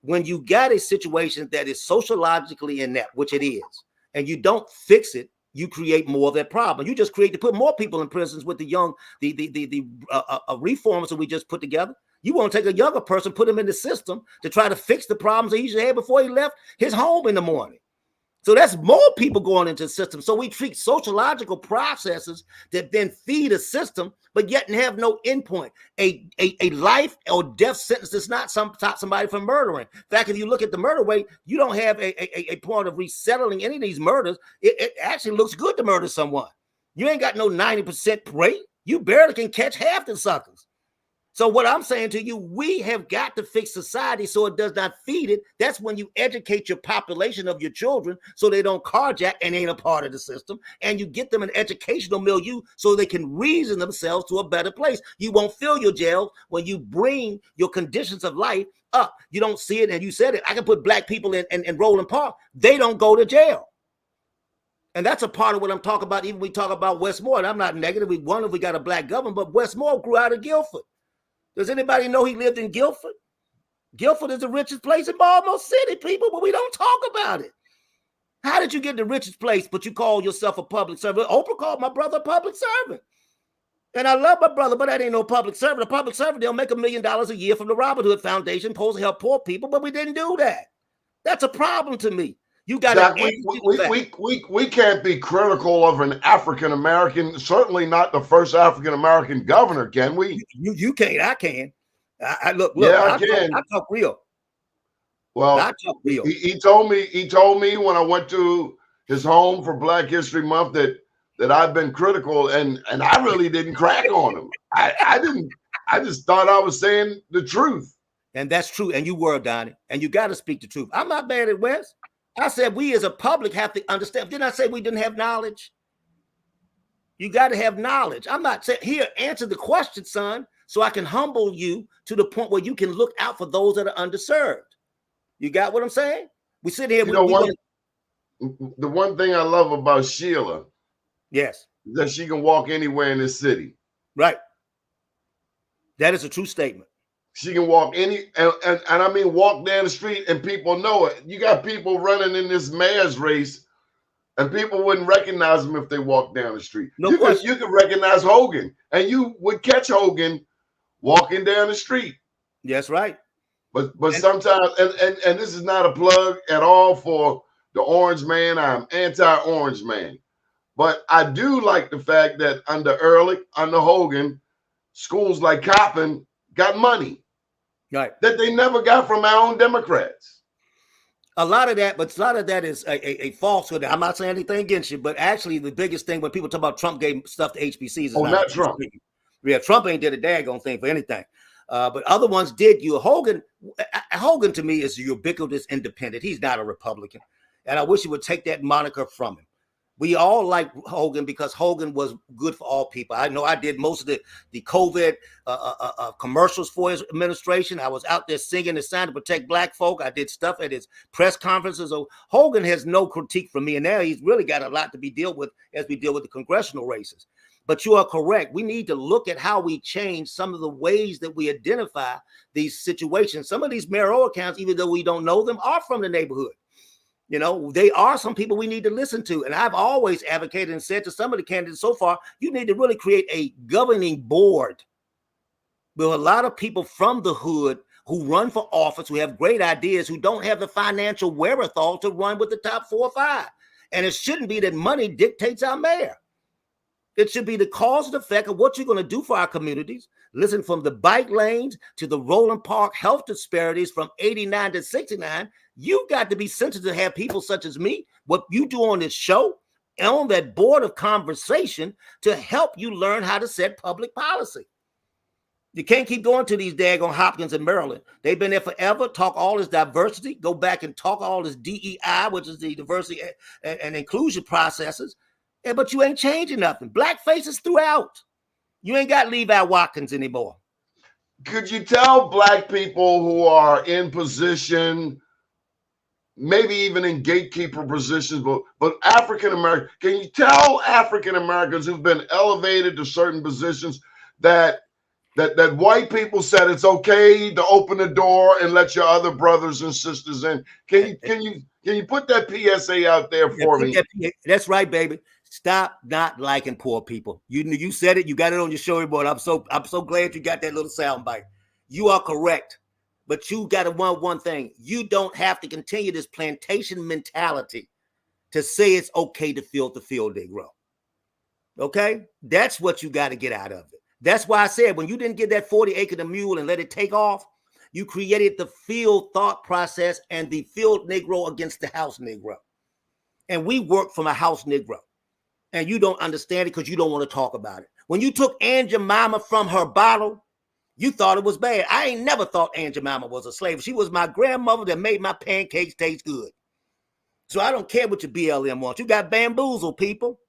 When you got a situation that is sociologically inept, which it is, and you don't fix it, you create more of that problem. You just create to put more people in prisons with the reforms that we just put together. You want to take a younger person, put him in the system to try to fix the problems he usually had before he left his home in the morning. So that's more people going into the system. So we treat sociological processes that then feed a system, but yet have no endpoint. A life or death sentence does not stop somebody from murdering. In fact, if you look at the murder rate, you don't have a point of resettling any of these murders. It actually looks good to murder someone. You ain't got no 90% rate. You barely can catch half the suckers. So what I'm saying to you, we have got to fix society so it does not feed it. That's when you educate your population of your children so they don't carjack and ain't a part of the system. And you get them an educational milieu so they can reason themselves to a better place. You won't fill your jails when you bring your conditions of life up. You don't see it, and you said it. I can put black people in Roland Park. They don't go to jail. And that's a part of what I'm talking about. Even we talk about Westmoreland. I'm not negative. We wonder if we got a black government, but Westmoreland grew out of Guilford. Does anybody know he lived in Guilford? Guilford is the richest place in Baltimore City, people, but we don't talk about it. How did you get the richest place, but you call yourself a public servant? Oprah called my brother a public servant. And I love my brother, but that ain't no public servant. A public servant, they'll make $1 million a year from the Robert Hood Foundation, supposed to help poor people, but we didn't do that. That's a problem to me. You got we can't be critical of an African American, certainly not the first African American governor, can we? You can't. I can. I look. Yeah, I can. I talk real. Well, I talk real. He told me when I went to his home for Black History Month that I've been critical, and I really didn't crack on him. I didn't. I just thought I was saying the truth. And that's true. And you were, Donnie. And you got to speak the truth. I'm not bad at West. I said we as a public have to understand. Didn't I say we didn't have knowledge? You got to have knowledge. I'm not saying, here, answer the question, son, so I can humble you to the point where you can look out for those that are underserved. You got what I'm saying? We sit here. The one thing I love about Sheila, yes, is that she can walk anywhere in this city. Right. That is a true statement. She can walk and I mean walk down the street and people know it. You got people running in this mayor's race and people wouldn't recognize them if they walked down the street. You could recognize Hogan and you would catch Hogan walking down the street. That's right. But sometimes, and this is not a plug at all for the Orange Man. I'm anti-Orange Man. But I do like the fact that under Ehrlich, under Hogan, schools like Coppin got money. Right. That they never got from our own Democrats. A lot of that is a falsehood. I'm not saying anything against you, but actually the biggest thing when people talk about Trump gave stuff to HBCs is not Trump. Yeah, Trump ain't did a daggone thing for anything. But other ones did. Hogan to me is a ubiquitous independent. He's not a Republican. And I wish he would take that moniker from him. We all like Hogan because Hogan was good for all people. I know I did most of the COVID commercials for his administration. I was out there singing the sign to protect black folk. I did stuff at his press conferences. So Hogan has no critique from me. And now he's really got a lot to be dealt with as we deal with the congressional races. But you are correct. We need to look at how we change some of the ways that we identify these situations. Some of these mayoral accounts, even though we don't know them, are from the neighborhood. You know, they are some people we need to listen to. And I've always advocated and said to some of the candidates so far, you need to really create a governing board with a lot of people from the hood who run for office, who have great ideas, who don't have the financial wherewithal to run with the top 4 or 5. And it shouldn't be that money dictates our mayor. It should be the cause and effect of what you're going to do for our communities. Listen, from the bike lanes to the Roland Park health disparities from 89 to 69, you got to be sensitive to have people such as me, what you do on this show, and on that board of conversation to help you learn how to set public policy. You can't keep going to these daggone Hopkins in Maryland. They've been there forever, talk all this diversity, go back and talk all this DEI, which is the diversity and inclusion processes. But you ain't changing nothing. Black faces throughout. You ain't got Levi Watkins anymore. Could you tell black people who are in position, maybe even in gatekeeper positions, but African American, can you tell African Americans who've been elevated to certain positions that white people said it's okay to open the door and let your other brothers and sisters in? Can you put that PSA out there for me? That's right, baby. Stop not liking poor people. You said it. You got it on your show board. I'm so glad you got that little sound bite. You are correct, but you got to want one thing. You don't have to continue this plantation mentality to say it's okay to field the field, Negro. Okay, that's what you got to get out of it. That's why I said when you didn't get that 40 acre to mule and let it take off, you created the field thought process and the field Negro against the house Negro, and we work from a house Negro. And you don't understand it because you don't want to talk about it. When you took Aunt Jemima from her bottle, you thought it was bad. I ain't never thought Aunt Jemima was a slave. She was my grandmother that made my pancakes taste good. So I don't care what your BLM wants. You got bamboozled, people.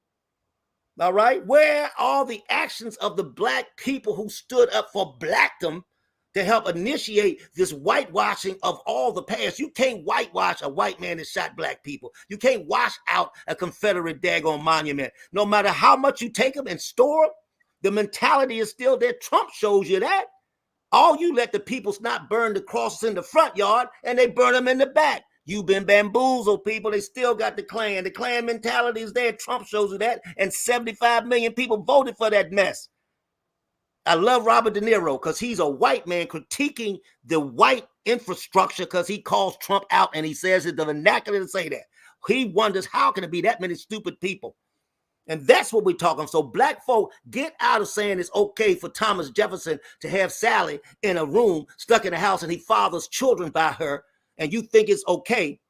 All right? Where are all the actions of the black people who stood up for blackdom to help initiate this whitewashing of all the past? You can't whitewash a white man that shot black people. You can't wash out a Confederate daggone monument. No matter how much you take them and store them, the mentality is still there. Trump shows you that. All you let the people not burn the crosses in the front yard and they burn them in the back. You've been bamboozled, people. They still got the Klan. The Klan mentality is there. Trump shows you that. And 75 million people voted for that mess. I love Robert De Niro because he's a white man critiquing the white infrastructure because he calls Trump out and he says it's the vernacular to say that. He wonders how can it be that many stupid people? And that's what we're talking. So black folk, get out of saying it's okay for Thomas Jefferson to have Sally in a room stuck in a house and he fathers children by her. And you think it's okay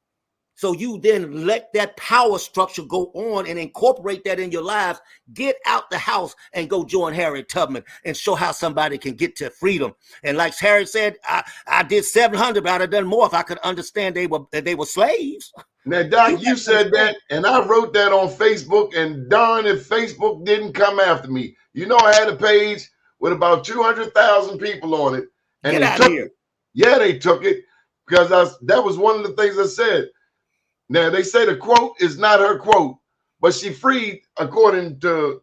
So you then let that power structure go on and incorporate that in your lives. Get out the house and go join Harriet Tubman and show how somebody can get to freedom. And like Harriet said, I did 700, but I'd have done more if I could understand they were slaves. Now, Doc, you said that, and I wrote that on Facebook, and darn if Facebook didn't come after me. You know, I had a page with about 200,000 people on it. And Get they out took of here. it. Yeah, they took it because that was one of the things I said. Now, they say the quote is not her quote, but she freed, according to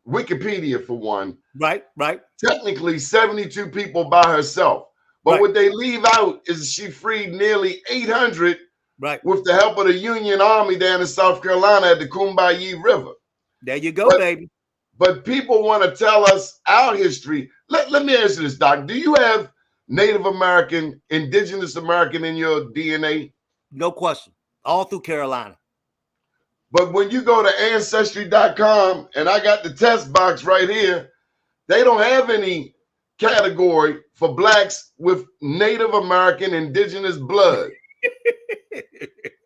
Wikipedia for one. Right. Technically 72 people by herself. But what they leave out is she freed nearly 800 with the help of the Union Army down in South Carolina at the Combahee River. There you go, baby. But people want to tell us our history. Let me ask you this, Doc. Do you have Native American, Indigenous American in your DNA? No question. All through Carolina. But when you go to Ancestry.com, and I got the test box right here, they don't have any category for blacks with Native American, Indigenous blood.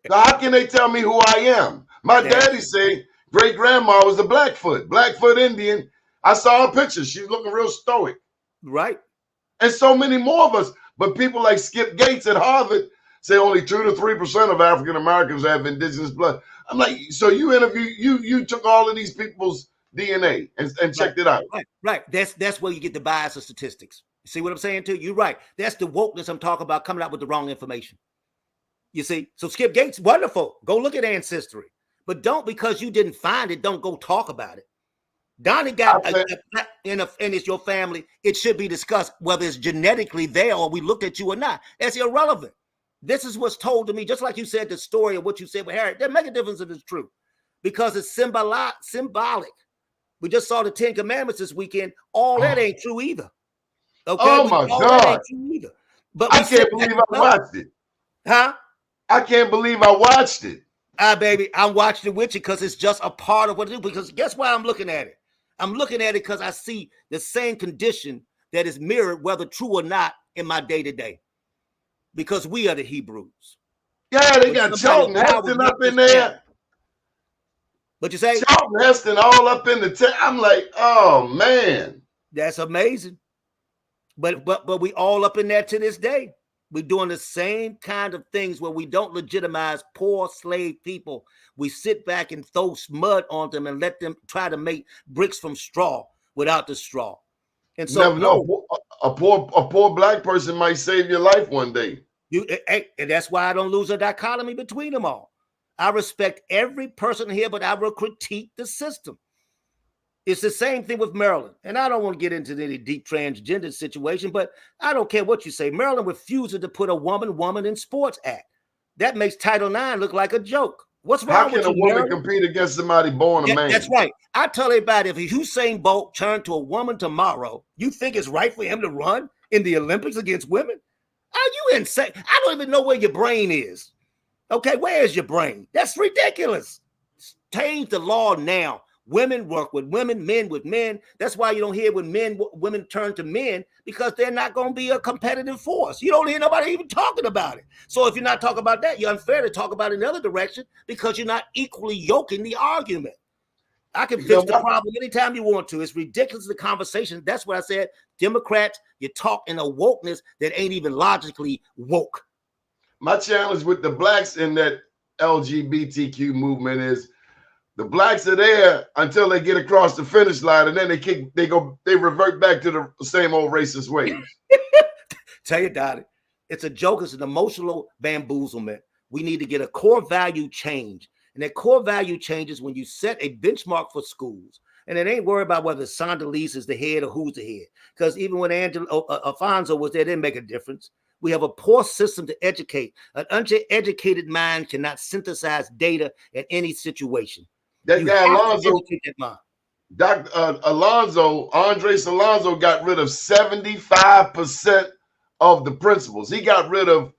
So how can they tell me who I am? My daddy say great-grandma was a Blackfoot Indian. I saw her picture. She's looking real stoic. Right. And so many more of us. But people like Skip Gates at Harvard say only 2 to 3% of African Americans have indigenous blood. I'm like, so you took all of these people's DNA and checked it out. Right. That's where you get the bias of statistics. You see what I'm saying to you? You're right. That's the wokeness I'm talking about, coming out with the wrong information. You see? So Skip Gates, wonderful. Go look at Ancestry. But don't, because you didn't find it, don't go talk about it. Donnie got and it's your family. It should be discussed whether it's genetically there or we looked at you or not. That's irrelevant. This is what's told to me, just like you said, the story of what you said with Harry. That make a difference if it's true, because it's symbolic. We just saw the 10 Commandments this weekend. All that ain't true either. Okay? Oh my God! But I can't believe I watched it. Huh? I can't believe I watched it. Baby, I'm watching it with you because it's just a part of what I do. Because guess why I'm looking at it? I'm looking at it because I see the same condition that is mirrored, whether true or not, in my day-to-day. Because we are the Hebrews. Yeah, they got Charlton Heston up in there. What you say? Charlton Heston all up in the tent. I'm like, oh man. That's amazing. But we all up in there to this day. We're doing the same kind of things where we don't legitimize poor slave people. We sit back and throw mud on them and let them try to make bricks from straw without the straw. And so, never know. A poor black person might save your life one day. And that's why I don't lose a dichotomy between them all. I respect every person here, but I will critique the system. It's the same thing with Maryland. And I don't want to get into any deep transgender situation, but I don't care what you say. Maryland refuses to put a woman in sports act. That makes Title IX look like a joke. What's wrong with you, How can a woman compete against somebody born a man? That's right. I tell everybody, if Usain Bolt turned to a woman tomorrow, you think it's right for him to run in the Olympics against women? Are you insane? I don't even know where your brain is. Okay, where is your brain? That's ridiculous. Change the law now. Women work with women, men with men. That's why you don't hear when women turn to men, because they're not going to be a competitive force. You don't hear nobody even talking about it. So if you're not talking about that, you're unfair to talk about it in the other direction because you're not equally yoking the argument. I can fix the problem anytime you want to. It's ridiculous, the conversation. That's what I said. Democrats, you talk in a wokeness that ain't even logically woke. My challenge with the blacks in that LGBTQ movement is the blacks are there until they get across the finish line, and then they revert back to the same old racist ways. Tell you, Dottie, it's a joke. It's an emotional bamboozlement. We need to get a core value change. And that core value change is when you set a benchmark for schools. And it ain't worried about whether Sondelise is the head or who's the head. Because even when Alfonso was there, it didn't make a difference. We have a poor system to educate. An uneducated mind cannot synthesize data in any situation. That guy Alonzo, Andres Alonzo got rid of 75% of the principals. He got rid of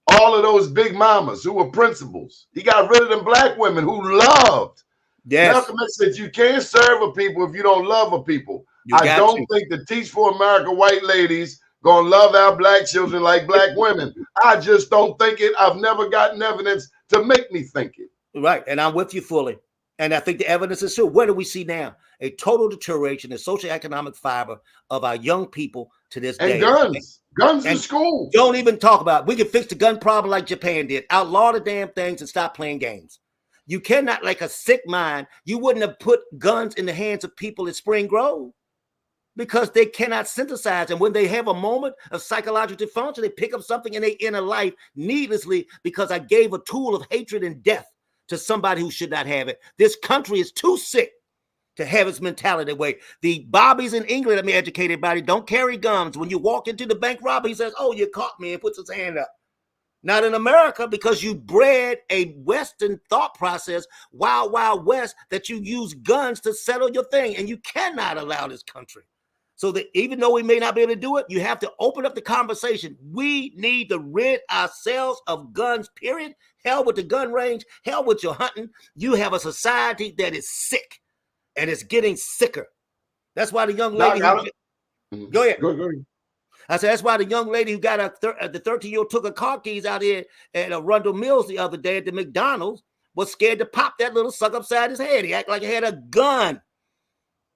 all of those big mamas who were principals. He got rid of them black women who loved. Yes. Malcolm X said you can't serve a people if you don't love a people. I don't think the Teach for America white ladies gonna love our black children like black women. I just don't think it. I've never gotten evidence to make me think it. Right, and I'm with you fully. And I think the evidence is true. What do we see now? A total deterioration in socioeconomic fiber of our young people to this day. And guns in school. Don't even talk about it. We can fix the gun problem like Japan did. Outlaw the damn things and stop playing games. You cannot, like a sick mind, you wouldn't have put guns in the hands of people at Spring Grove because they cannot synthesize. And when they have a moment of psychological dysfunction, they pick up something in their inner life needlessly because I gave a tool of hatred and death to somebody who should not have it. This country is too sick to have its mentality that way. The Bobbies in England, I'm educated about it, don't carry guns. When you walk into the bank robber, he says, "Oh, you caught me," and puts his hand up. Not in America, because you bred a Western thought process, wild, wild West, that you use guns to settle your thing. And you cannot allow this country. So that even though we may not be able to do it, you have to open up the conversation. We need to rid ourselves of guns, period. Hell with the gun range. Hell with your hunting. You have a society that is sick, and it's getting sicker. That's why the young lady... Go ahead. Go ahead. I said, that's why the young lady who got the 13-year-old took her car keys out here at Arundel Mills the other day at the McDonald's was scared to pop that little sucker upside his head. He acted like he had a gun.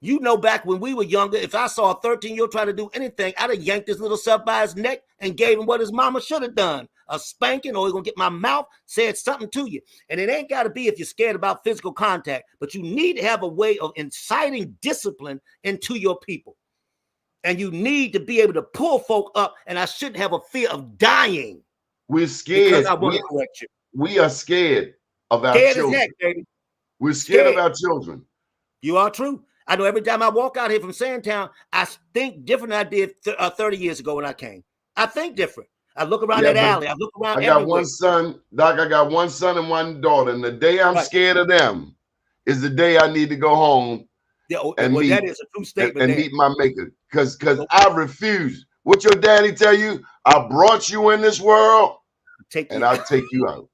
You know, back when we were younger, if I saw a 13-year-old try to do anything, I'd have yanked his little self by his neck and gave him what his mama should have done. A spanking, or he's going to get my mouth, said something to you. And it ain't got to be if you're scared about physical contact, but you need to have a way of inciting discipline into your people. And you need to be able to pull folk up, and I shouldn't have a fear of dying. We're scared. Because I want to correct you. We are scared of our Scared children. as heck, baby. We're scared of our children. You are true. I know every time I walk out here from Sandtown, I think different than I did 30 years ago when I came. I think different. I look around that alley. I look around everywhere. I got one son, Doc. I got one son and one daughter. And the day I'm scared of them is the day I need to go home and meet, that is a true statement. And meet my maker. Because I refuse. What your daddy tell you? I brought you in this world, and I'll take you out.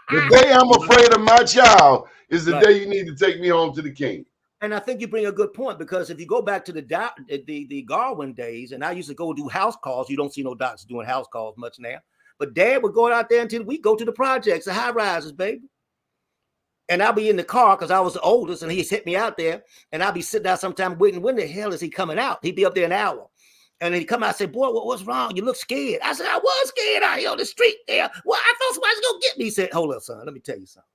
The day I'm afraid of my child is the day you need to take me home to the king. And I think you bring a good point, because if you go back to the Garwin days, and I used to go do house calls. You don't see no doctors doing house calls much now. But Dad would go out there until we go to the projects, the high rises, baby. And I'll be in the car because I was the oldest, and he's hit me out there. And I'll be sitting out sometime waiting. When the hell is he coming out? He'd be up there an hour. And then he'd come out and say, "Boy, what's wrong? You look scared." I said, "I was scared out here on the street there. Well, I thought somebody was going to get me." He said, "Hold up, son. Let me tell you something.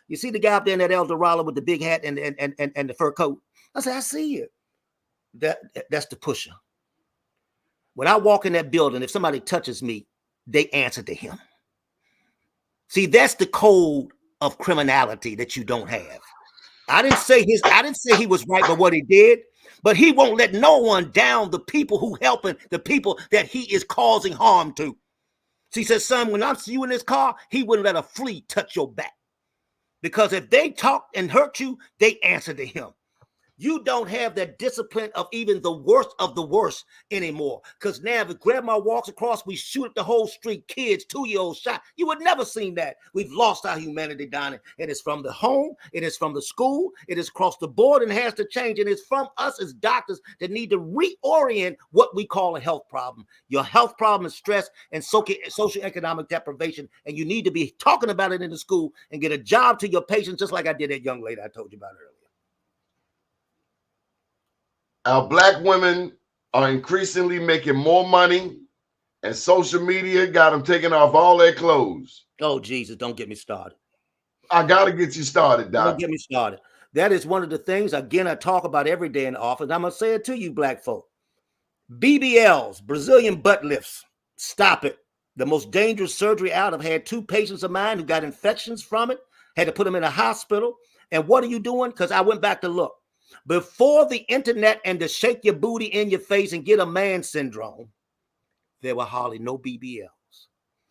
You see the guy up there in that Eldorado with the big hat and the fur coat?" I said, "I see it. That's the pusher. When I walk in that building, if somebody touches me, they answer to him." See, that's the code of criminality that you don't have. I didn't say he was right by what he did, but he won't let no one down the people who helping the people that he is causing harm to. So he says, "Son, when I see you in this car," he wouldn't let a flea touch your back. Because if they talk and hurt you, they answer to him. You don't have that discipline of even the worst of the worst anymore. Because now if grandma walks across, we shoot at the whole street, kids, 2-year-olds shot. You would never seen that. We've lost our humanity, Donnie. It is from the home. It is from the school. It is across the board and has to change. And it's from us as doctors that need to reorient what we call a health problem. Your health problem is stress and socioeconomic deprivation. And you need to be talking about it in the school and get a job to your patients, just like I did that young lady I told you about earlier. Our black women are increasingly making more money, and social media got them taking off all their clothes. Oh, Jesus, don't get me started. I got to get you started, Doc. Don't get me started. That is one of the things, again, I talk about every day in the office. I'm going to say it to you, black folk. BBLs, Brazilian butt lifts, stop it. The most dangerous surgery out. I've had 2 patients of mine who got infections from it, had to put them in a hospital. And what are you doing? Because I went back to look. Before the internet and the shake your booty in your face and get a man syndrome, there were hardly no BBLs.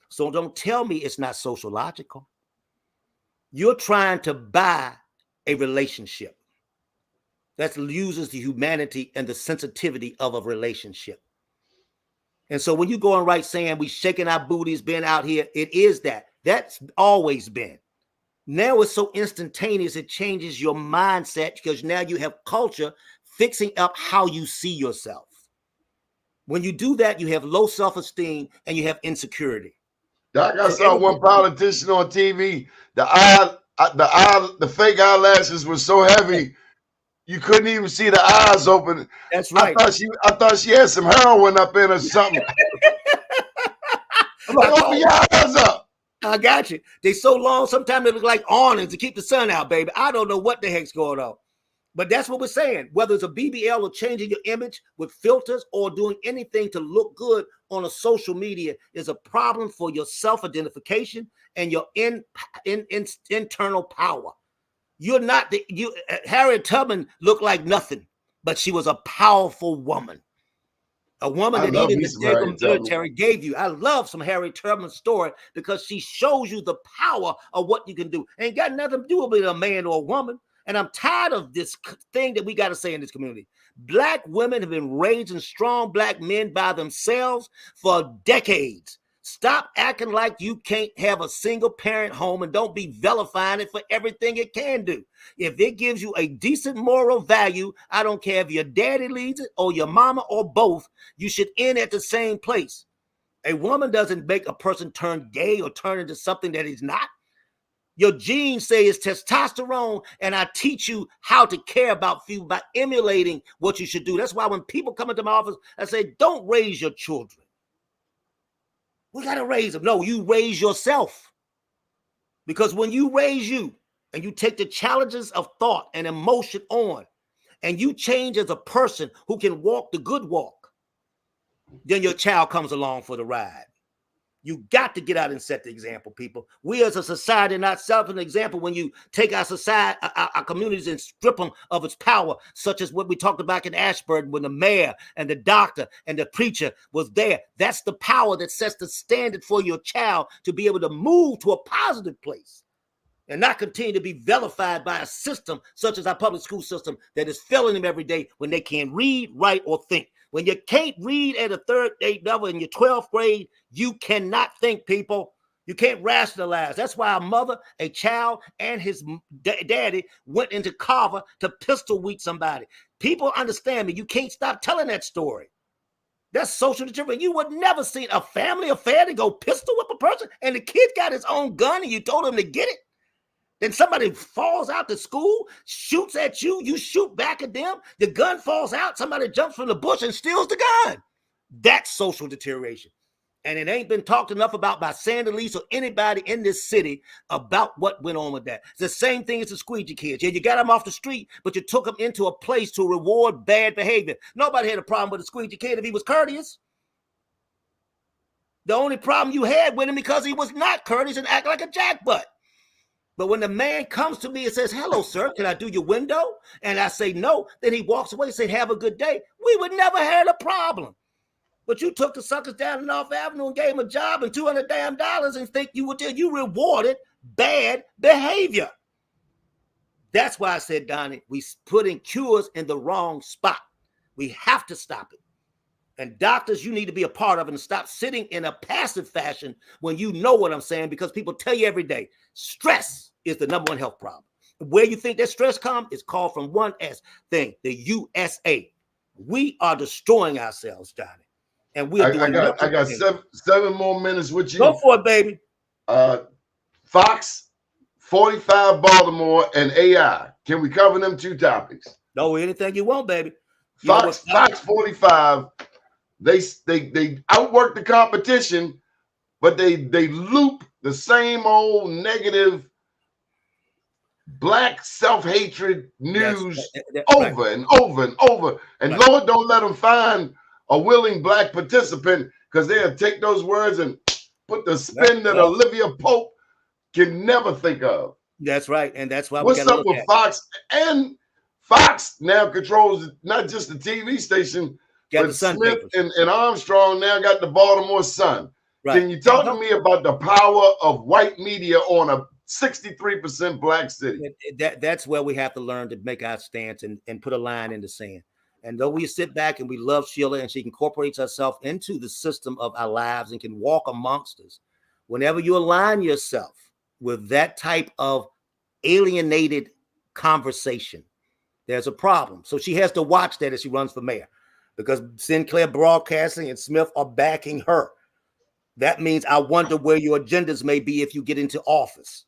So don't tell me it's not sociological. You're trying to buy a relationship that uses the humanity and the sensitivity of a relationship. And so when you go and write saying we shaking our booties, been out here, it is that. That's always been. Now it's so instantaneous, it changes your mindset because now you have culture fixing up how you see yourself. When you do that, you have low self-esteem and you have insecurity. Doc, I saw one politician on TV. The fake eyelashes were so heavy you couldn't even see the eyes open. That's right. I thought she had some heroin up in or something. I'm like, open your eyes up. I got you. They so long, sometimes they look like awnings to keep the sun out, baby. I don't know what the heck's going on. But that's what we're saying. Whether it's a BBL or changing your image with filters or doing anything to look good on a social media is a problem for your self-identification and your internal power. You're not Harriet Tubman looked like nothing, but she was a powerful woman. A woman that even the Jacob military gave you. I love some Harriet Tubman story because she shows you the power of what you can do. Ain't got nothing to do with a man or a woman. And I'm tired of this thing that we got to say in this community. Black women have been raising strong black men by themselves for decades. Stop acting like you can't have a single parent home and don't be vilifying it for everything it can do. If it gives you a decent moral value, I don't care if your daddy leads it or your mama or both, you should end at the same place. A woman doesn't make a person turn gay or turn into something that he's not. Your genes say it's testosterone, and I teach you how to care about you by emulating what you should do. That's why when people come into my office, I say, don't raise your children. We got to raise them. No, you raise yourself. Because when you raise you and you take the challenges of thought and emotion on, and you change as a person who can walk the good walk, then your child comes along for the ride. You got to get out and set the example, people. We as a society are not selling an example when you take our society, our communities, and strip them of its power, such as what we talked about in Ashburn when the mayor and the doctor and the preacher was there. That's the power that sets the standard for your child to be able to move to a positive place and not continue to be vilified by a system such as our public school system that is failing them every day when they can't read, write, or think. When you can't read at a third grade level in your 12th grade, you cannot think, people. You can't rationalize. That's why a mother, a child, and his daddy went into Carver to pistol whip somebody. People understand me. You can't stop telling that story. That's social determination. You would never see a family affair to go pistol whip a person, and the kid got his own gun, and you told him to get it. Then somebody falls out to school, shoots at you, you shoot back at them, the gun falls out, somebody jumps from the bush and steals the gun. That's social deterioration. And it ain't been talked enough about by Sandy Lease or anybody in this city about what went on with that. It's the same thing as the squeegee kids. Yeah, you got them off the street, but you took them into a place to reward bad behavior. Nobody had a problem with the squeegee kid if he was courteous. The only problem you had with him because he was not courteous and act like a jackbutt. But when the man comes to me and says, hello, sir, can I do your window? And I say no, then he walks away and says, have a good day. We would never have a problem. But you took the suckers down North Avenue and gave them a job and $200 damn and think you rewarded bad behavior. That's why I said, Donnie, we putting cures in the wrong spot. We have to stop it. And doctors, you need to be a part of it and stop sitting in a passive fashion when you know what I'm saying, because people tell you every day, stress is the number one health problem. Where you think that stress comes is called from one S thing, the USA. We are destroying ourselves, Johnny. And we are doing I got seven more minutes with you. Go for it, baby. Fox, 45 Baltimore, and AI. Can we cover them two topics? No, anything you want, baby. Fox 45. They outwork the competition, but they loop the same old negative black self-hatred news over and over and over. And Lord, don't let them find a willing black participant, because they'll take those words and put the spin that Olivia Pope can never think of. That's right. And that's why what's up with Fox? And Fox now controls not just the TV station, but Smith and Armstrong now got the Baltimore Sun. Right. Can you talk to me about the power of white media on a 63% black city? That's where we have to learn to make our stance and put a line in the sand. And though we sit back and we love Sheila and she incorporates herself into the system of our lives and can walk amongst us, whenever you align yourself with that type of alienated conversation, there's a problem. So she has to watch that as she runs for mayor. because Sinclair Broadcasting and Smith are backing her. That means I wonder where your agendas may be if you get into office.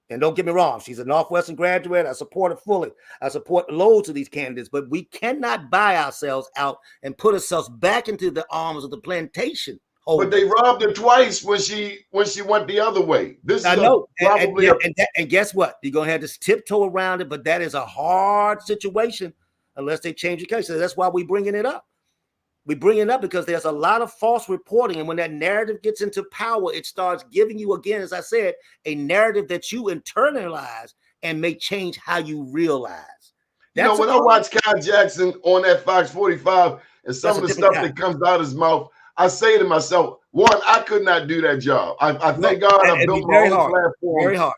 And don't get me wrong, she's a Northwestern graduate. I support her fully. I support loads of these candidates, but we cannot buy ourselves out and put ourselves back into the arms of the plantation. But they robbed her twice when she went the other way. This I is know, probably and guess what? You're gonna have to tiptoe around it, but that is a hard situation unless they change the case. So that's why we're bringing it up. We bring it up because there's a lot of false reporting, and when that narrative gets into power, it starts giving you, again, as I said, a narrative that you internalize and may change how you realize. That's when I watch Kyle Jackson on that Fox 45 and some of the stuff that comes out of his mouth, I say to myself, one, I could not do that job. I thank God I built my own platform. Very hard.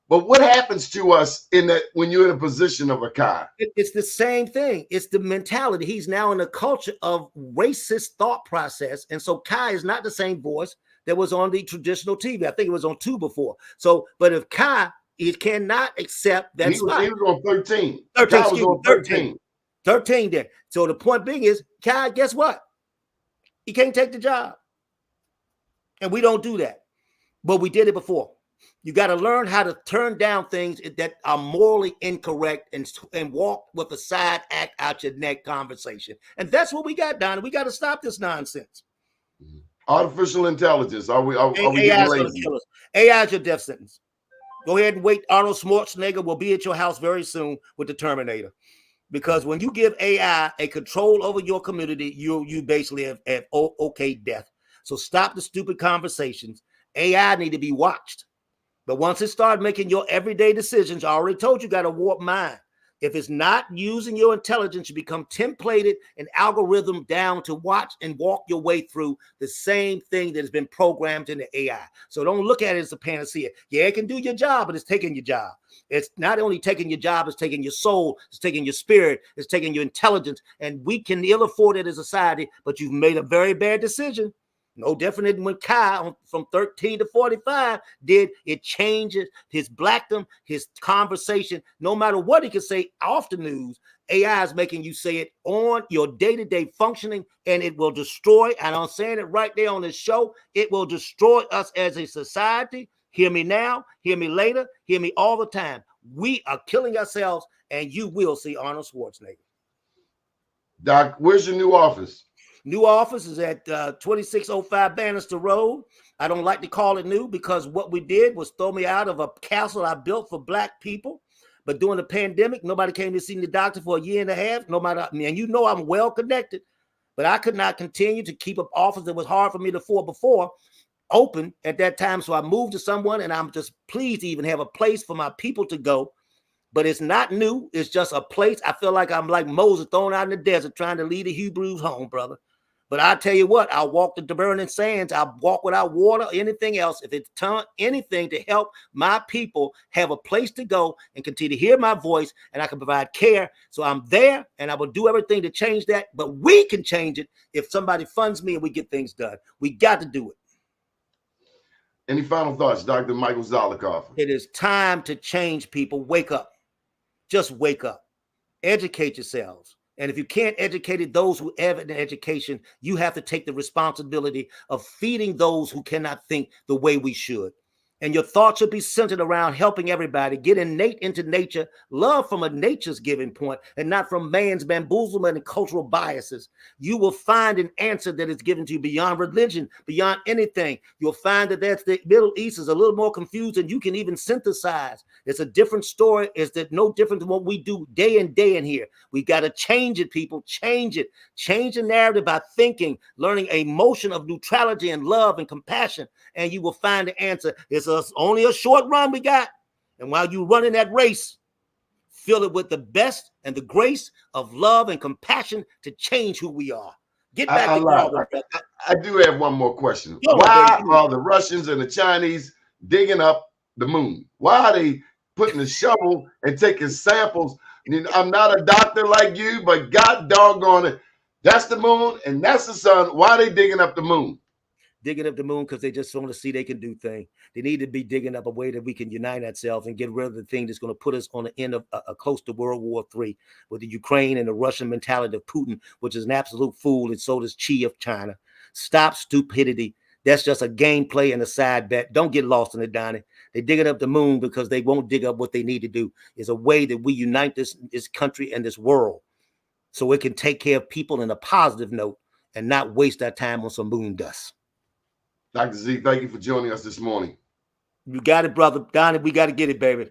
But what happens to us in that when you're in a position of a Kai? It's the same thing. It's the mentality. He's now in a culture of racist thought process. And so Kai is not the same voice that was on the traditional TV. I think it was on 2 before. So, but if Kai, he cannot accept that spot. He was on 13. 13, excuse me, 13. 13 then. So the point being is, Kai, guess what? He can't take the job. And we don't do that. But we did it before. You got to learn how to turn down things that are morally incorrect and walk with a side act out your neck conversation. And that's what we got, Doni. We got to stop this nonsense. Artificial intelligence. Are we AI is your death sentence. Go ahead and wait. Arnold Schwarzenegger will be at your house very soon with the Terminator. Because when you give AI a control over your community, you basically have okay death. So stop the stupid conversations. AI need to be watched. But once it starts making your everyday decisions, I already told you, got a warped mind. If it's not using your intelligence, you become templated and algorithm down to watch and walk your way through the same thing that has been programmed in the AI. So don't look at it as a panacea. Yeah, it can do your job, but it's taking your job. It's not only taking your job, it's taking your soul, it's taking your spirit, it's taking your intelligence. And we can ill afford it as a society, but you've made a very bad decision. No different than when Kai from 13 to 45 did. It changes his blackdom, his conversation. No matter what he can say off the news, AI is making you say it on your day-to-day functioning, and it will destroy, and I'm saying it right there on this show, it will destroy us as a society. Hear me now, hear me later, hear me all the time. We are killing ourselves, and you will see Arnold Schwarzenegger. Doc, where's your new office? New office is at 2605 Bannister Road. I don't like to call it new because what we did was throw me out of a castle I built for Black people. But during the pandemic, nobody came to see the doctor for a year and a half. No matter, and you know I'm well connected, but I could not continue to keep an office that was hard for me to afford before open at that time. So I moved to someone, and I'm just pleased to even have a place for my people to go. But it's not new. It's just a place. I feel like I'm like Moses thrown out in the desert trying to lead the Hebrews home, brother. But I tell you what, I'll walk the burning sands. I'll walk without water or anything else. If it's anything to help my people have a place to go and continue to hear my voice, and I can provide care. So I'm there, and I will do everything to change that. But we can change it if somebody funds me and we get things done. We got to do it. Any final thoughts, Dr. Michael Zollicoffer? It is time to change, people. Wake up. Just wake up. Educate yourselves. And if you can't educate those who have an education, you have to take the responsibility of feeding those who cannot think the way we should. And your thoughts should be centered around helping everybody get innate into nature, love from a nature's giving point, and not from man's bamboozlement and cultural biases. You will find an answer that is given to you beyond religion, beyond anything. You'll find that the Middle East is a little more confused than you can even synthesize. It's a different story. It's that no different than what we do day in here. We got to change it, people. Change it. Change the narrative by thinking, learning a motion of neutrality and love and compassion, and you will find the answer. It's only a short run we got. And while you running that race, fill it with the best and the grace of love and compassion to change who we are. Get back to I do have one more question. Why are the Russians and the Chinese digging up the moon? Why are they putting a shovel and taking samples? I mean, I'm not a doctor like you, but God doggone it, that's the moon and that's the sun. Why are they digging up the moon? digging up the moon because they just want to see they can do things. They need to be digging up a way that we can unite ourselves and get rid of the thing that's going to put us on the end of close to World War III with the Ukraine and the Russian mentality of Putin, which is an absolute fool, and so does Xi of China. Stop stupidity. That's just a gameplay and a side bet. Don't get lost in it, Donnie. They digging up the moon because they won't dig up what they need to do. It's a way that we unite this country and this world so it can take care of people in a positive note and not waste our time on some moon dust. Dr. Z, thank you for joining us this morning. You got it, brother. Donnie, we got to get it, baby.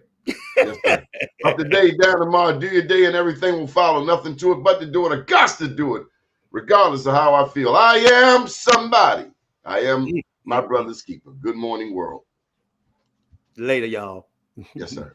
Yes, sir. Up today, down tomorrow, do your day and everything will follow. Nothing to it but to do it. I got to do it, regardless of how I feel. I am somebody. I am my brother's keeper. Good morning, world. Later, y'all. Yes, sir.